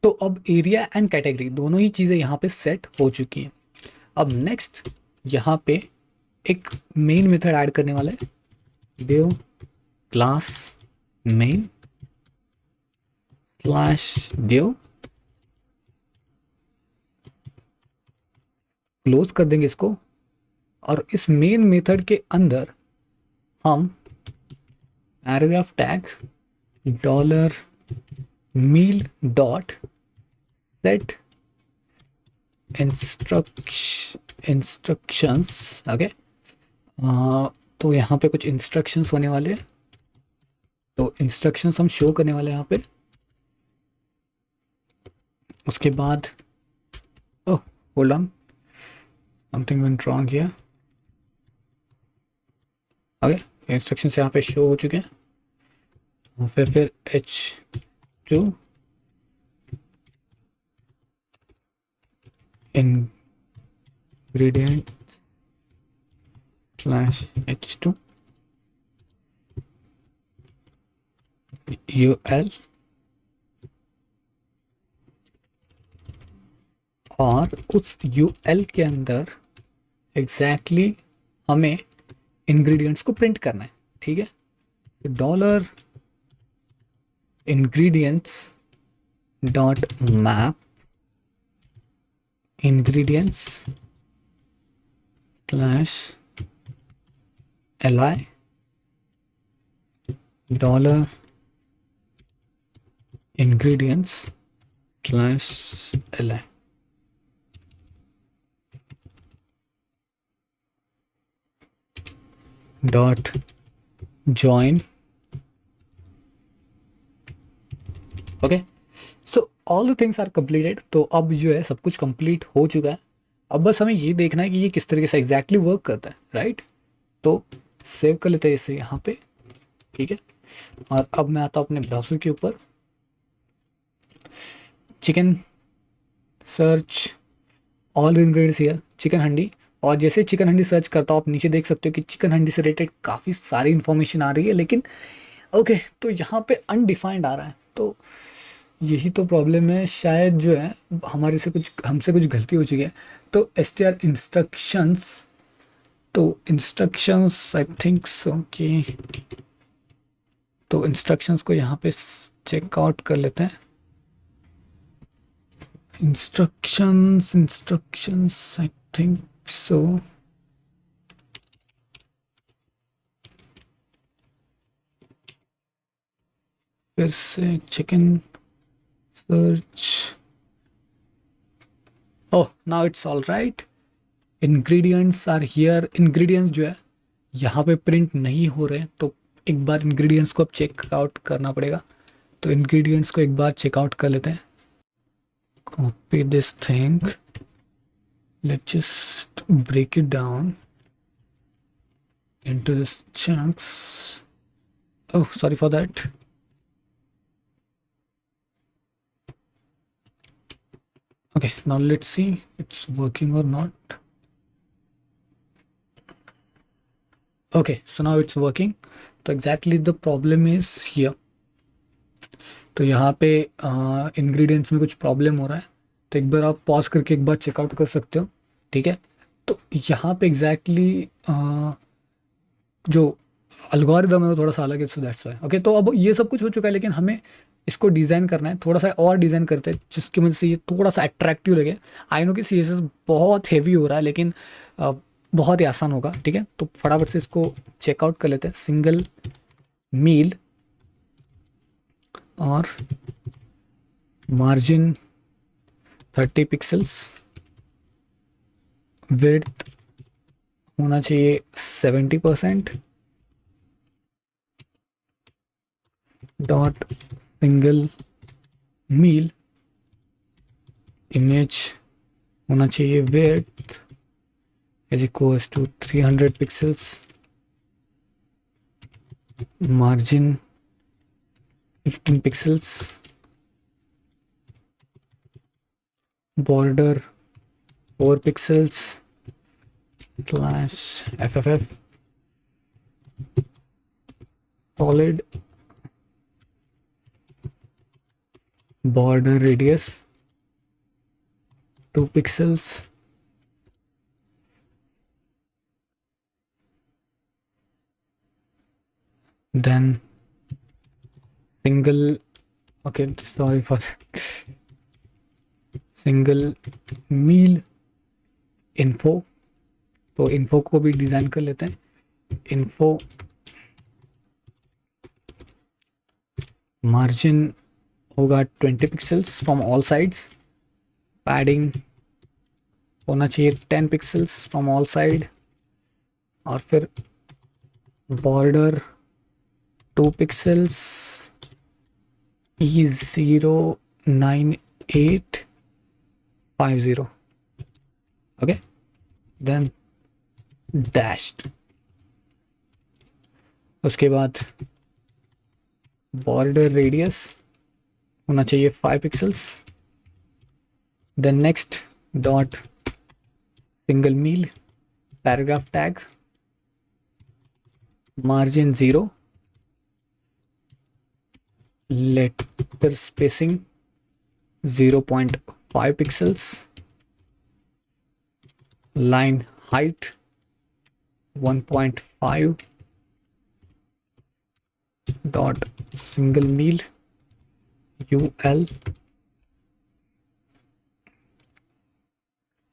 तो अब एरिया एंड कैटेगरी दोनों ही चीज़ें यहाँ पे सेट हो चुकी हैं। अब नेक्स्ट यहाँ पे एक मेन मेथड ऐड करने वाला है, div class main slash div, close कर देंगे इसको। और इस मेन मेथड के अंदर हम paragraph tag dollar meal dot set instructions. Okay, तो यहाँ पे कुछ इंस्ट्रक्शंस होने वाले हैं, तो इंस्ट्रक्शंस हम शो करने वाले हैं यहाँ पे। उसके बाद oh hold on, something went wrong here. Okay, instructions यहाँ पे शो हो चुके हैं। फिर H2 ingredient slash H2 UL और उस UL के अंदर एग्जैक्टली हमें इंग्रेडिएंट्स को प्रिंट करना है। ठीक है, dollar ingredients dot map ingredients slash li dollar ingredients slash li dot join। Okay, so all the things are completed. तो अब जो है सब कुछ कंप्लीट हो चुका है। अब बस हमें ये देखना है कि ये किस तरीके से एग्जैक्टली वर्क करता है, राइट। तो सेव कर लेते हैं इसे यहाँ पे, ठीक है। और अब मैं आता हूँ अपने ब्राउज़र के ऊपर, chicken search all ingredients here chicken हंडी। और जैसे चिकन हंडी सर्च करता हूँ आप नीचे देख सकते हो कि चिकन हंडी से रिलेटेड काफ़ी सारी इन्फॉर्मेशन आ रही है, लेकिन ओके तो यहाँ पे अनडिफाइंड आ रहा है। तो यही तो प्रॉब्लम है शायद, जो है हमसे कुछ गलती हो चुकी है। तो str इंस्ट्रक्शंस, तो इंस्ट्रक्शंस आई थिंक सो कि, तो इंस्ट्रक्शंस को यहाँ पे चेकआउट कर लेते हैं। इंस्ट्रक्शंस आई थिंक सो, फिर से chicken search. Oh now it's all right, ingredients are here. Ingredients जो है यहाँ पे प्रिंट नहीं हो रहे, तो एक बार इंग्रेडिएंट्स को अब चेकआउट करना पड़ेगा। तो इंग्रेडिएंट्स को एक बार चेकआउट कर लेते हैं। Copy this thing, let's just break it down into this chunks. Oh, sorry for that. Okay, now let's see it's working or not. Okay, so now it's working. तो exactly the problem is here. तो यहाँ पे ingredients में कुछ problem हो रहा है, तो एक बार आप पॉज करके एक बार चेकआउट कर सकते हो, ठीक है। तो यहाँ पे एग्जैक्टली जो अलगोरिदम है वो थोड़ा सा अलग है, सो दैट्स वाई। ओके, तो अब ये सब कुछ हो चुका है, लेकिन हमें इसको डिज़ाइन करना है, थोड़ा सा और डिज़ाइन करते हैं जिसकी वजह से ये थोड़ा सा अट्रैक्टिव लगे। आई नो कि CSS बहुत हेवी हो रहा है, लेकिन बहुत ही आसान होगा, ठीक है। तो फटाफट से इसको चेकआउट कर लेते हैं। सिंगल मील और मार्जिन 30 पिक्सल्स, विड्थ होना चाहिए 70%, डॉट सिंगल मील इमेज होना चाहिए width is equals to 300 pixels, margin 15 pixels, border 4 pixels slash fff, solid, border radius 2 pixels, then single, okay, sorry for single meal info, तो info को भी design कर लेते हैं। इन्फो मार्जिन होगा 20 pixels from all sides, padding होना चाहिए 10 pixels from all side, और फिर border 2 pixels E09850, okay, then dashed, उसके बाद बॉर्डर रेडियस होना चाहिए 5 pixels, then next dot single meal paragraph tag, margin 0, letter spacing 0.5 pixels, line height 1.5, dot single meal ul,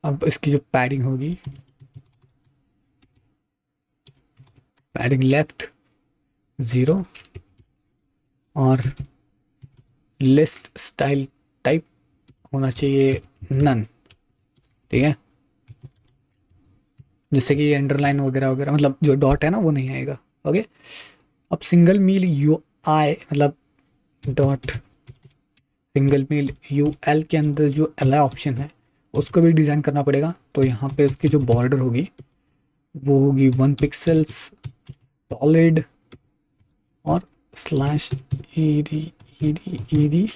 अब इसकी जो पैडिंग होगी, पैडिंग लेफ्ट 0, और लिस्ट स्टाइल टाइप होना चाहिए नन, ठीक है, जिससे कि अंडरलाइन वगैरह वगैरह, मतलब जो डॉट है ना वो नहीं आएगा, ओके। अब सिंगल मील यू आई, मतलब dot single meal U L के अंदर जो एल ऑप्शन है उसको भी डिज़ाइन करना पड़ेगा, तो यहाँ पे उसकी जो बॉर्डर होगी वो होगी 1 पिक्सल्स सॉलिड, और स्लैश ईडी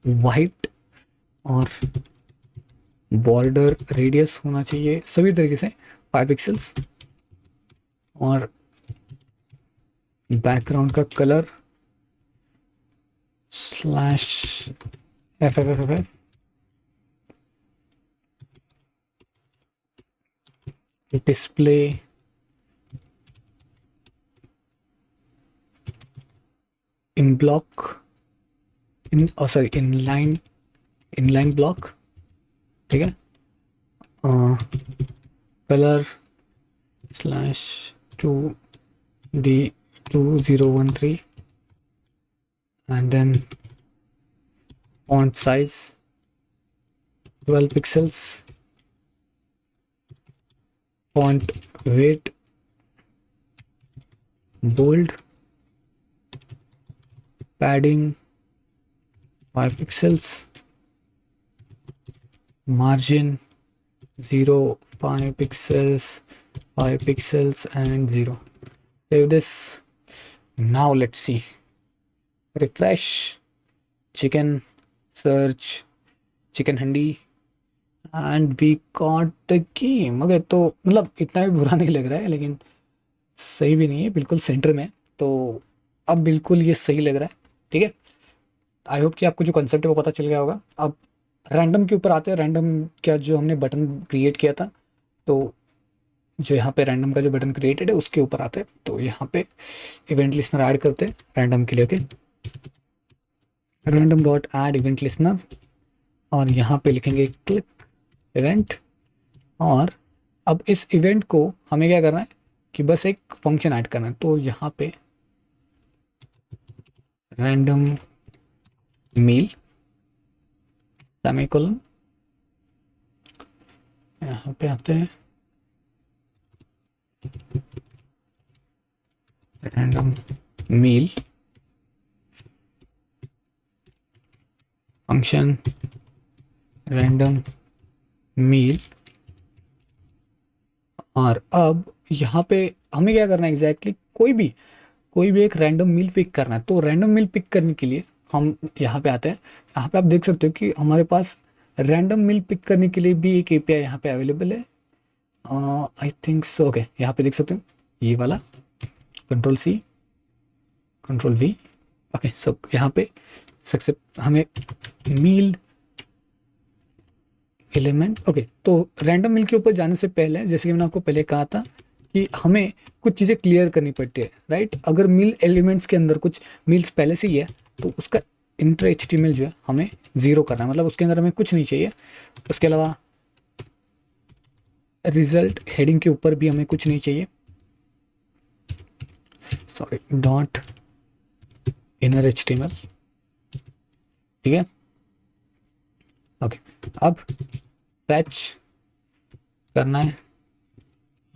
वाइट, और बॉर्डर रेडियस होना चाहिए सभी तरीके से 5 पिक्सल्स, और बैकग्राउंड का colour slash FFFF, display in block, in sorry inline block, ठीक है, colour slash 2D2013, and then font size 12 pixels, font weight bold, padding 5 pixels, margin 0, 5 pixels, 5 pixels, and 0. Save this. Now let's see. Refresh, chicken search, chicken handy, and we got the game. Okay, तो मतलब इतना भी बुरा नहीं लग रहा है, लेकिन सही भी नहीं है, बिल्कुल सेंटर में, तो अब बिल्कुल ये सही लग रहा है, ठीक है। आई होप कि आपको जो कंसेप्ट है वो पता चल गया होगा। अब रैंडम के ऊपर आते हैं, रैंडम का जो हमने बटन क्रिएट किया था, तो जो यहाँ पे रैंडम का जो बटन क्रिएटेड है उसके ऊपर आते हैं, तो यहाँ पे इवेंट लिस्नर ऐड करते हैं रैंडम के लिए, okay, random dot add event listener, और यहाँ पे लिखेंगे क्लिक इवेंट, और अब इस इवेंट को हमें क्या करना है कि बस एक फंक्शन ऐड करना है, तो यहाँ पे रैंडम मील सेमीकोलन, यहाँ पे आते हैं रैंडम मील फंक्शन रैंडम मील। और अब यहाँ पे हमें क्या करना है एग्जैक्टली, कोई भी एक रैंडम मील पिक करना है। तो रैंडम मील पिक करने के लिए हम यहाँ पे आते हैं। यहाँ पे आप देख सकते हो कि हमारे पास रैंडम मील पिक करने के लिए भी एक एपीआई यहाँ पे अवेलेबल है। आई थिंक सो। ओके, यहाँ पे देख सकते हो ये वाला Ctrl+C Ctrl+V। ओके, सो यहाँ पे सबसे हमें मील एलिमेंट। ओके, तो रैंडम मील के ऊपर जाने से पहले, जैसे कि मैंने आपको पहले कहा था कि हमें कुछ चीज़ें क्लियर करनी पड़ती है, राइट। अगर मील एलिमेंट्स के अंदर कुछ मील्स पहले से ही है तो उसका इंटर HTML जो है हमें 0 करना है, मतलब उसके अंदर हमें कुछ नहीं चाहिए। उसके अलावा रिजल्ट हेडिंग के ऊपर भी हमें कुछ नहीं चाहिए, सॉरी, डॉट इनर HTML, ठीक है। ओके, अब फैच करना है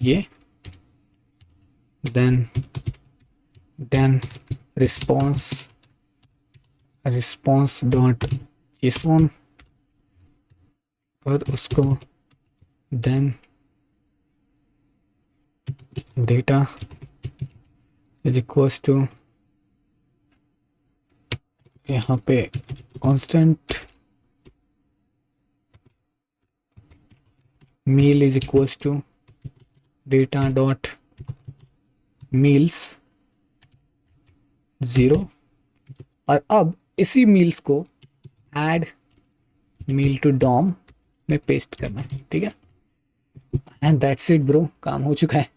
ये, देन रिस्पॉन्स डॉट JSON, और उसको then data is equals to यहाँ पे constant meal is equals to data dot meals 0। और अब इसी मील्स को ऐड मील टू डॉम में पेस्ट करना है, ठीक है। एंड दैट्स इट ब्रो, काम हो चुका है।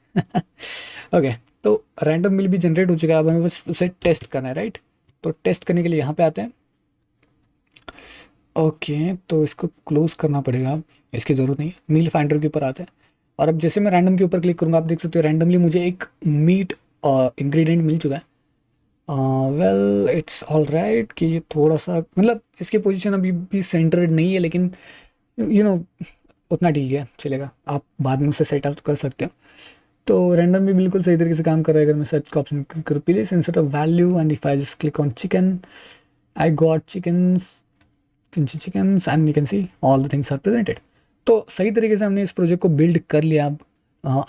ओके, तो रैंडम मील भी जनरेट हो चुका है। अब हमें बस उसे टेस्ट करना है, राइट। तो टेस्ट करने के लिए यहाँ पे आते हैं। ओके, तो इसको क्लोज करना पड़ेगा, अब इसकी ज़रूरत नहीं है। मील फाइंडर के ऊपर आते हैं, और अब जैसे मैं रैंडम के ऊपर क्लिक करूँगा, आप देख सकते हो रैंडमली मुझे एक मीट इंग्रेडिएंट मिल चुका है। वेल इट्स ऑल राइट कि ये थोड़ा सा, मतलब इसकी पोजीशन अभी भी सेंटर्ड नहीं है, लेकिन यू नो उतना ठीक है, चलेगा। आप बाद में उसे सेट आउट कर सकते हो। तो रैंडम भी बिल्कुल सही तरीके से काम कर रहा है। अगर मैं सर्च का ऑप्शन क्लिक करूँ, place insert of value, and if I just click on chicken, I got chickens and you can see all the things are presented. तो सही तरीके से हमने इस प्रोजेक्ट को बिल्ड कर लिया। अब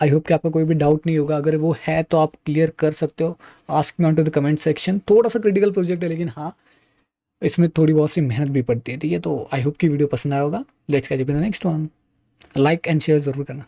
आई होप कि आपका कोई भी डाउट नहीं होगा। अगर वो है तो आप क्लियर कर सकते हो, ask me on to the comment section. थोड़ा सा क्रिटिकल प्रोजेक्ट है, लेकिन हाँ, इसमें थोड़ी बहुत सी मेहनत भी पड़ती है, ठीक है। तो आई होप कि वीडियो पसंद आया होगा। Let's catch up in the next one. Like and share ज़रूर करना।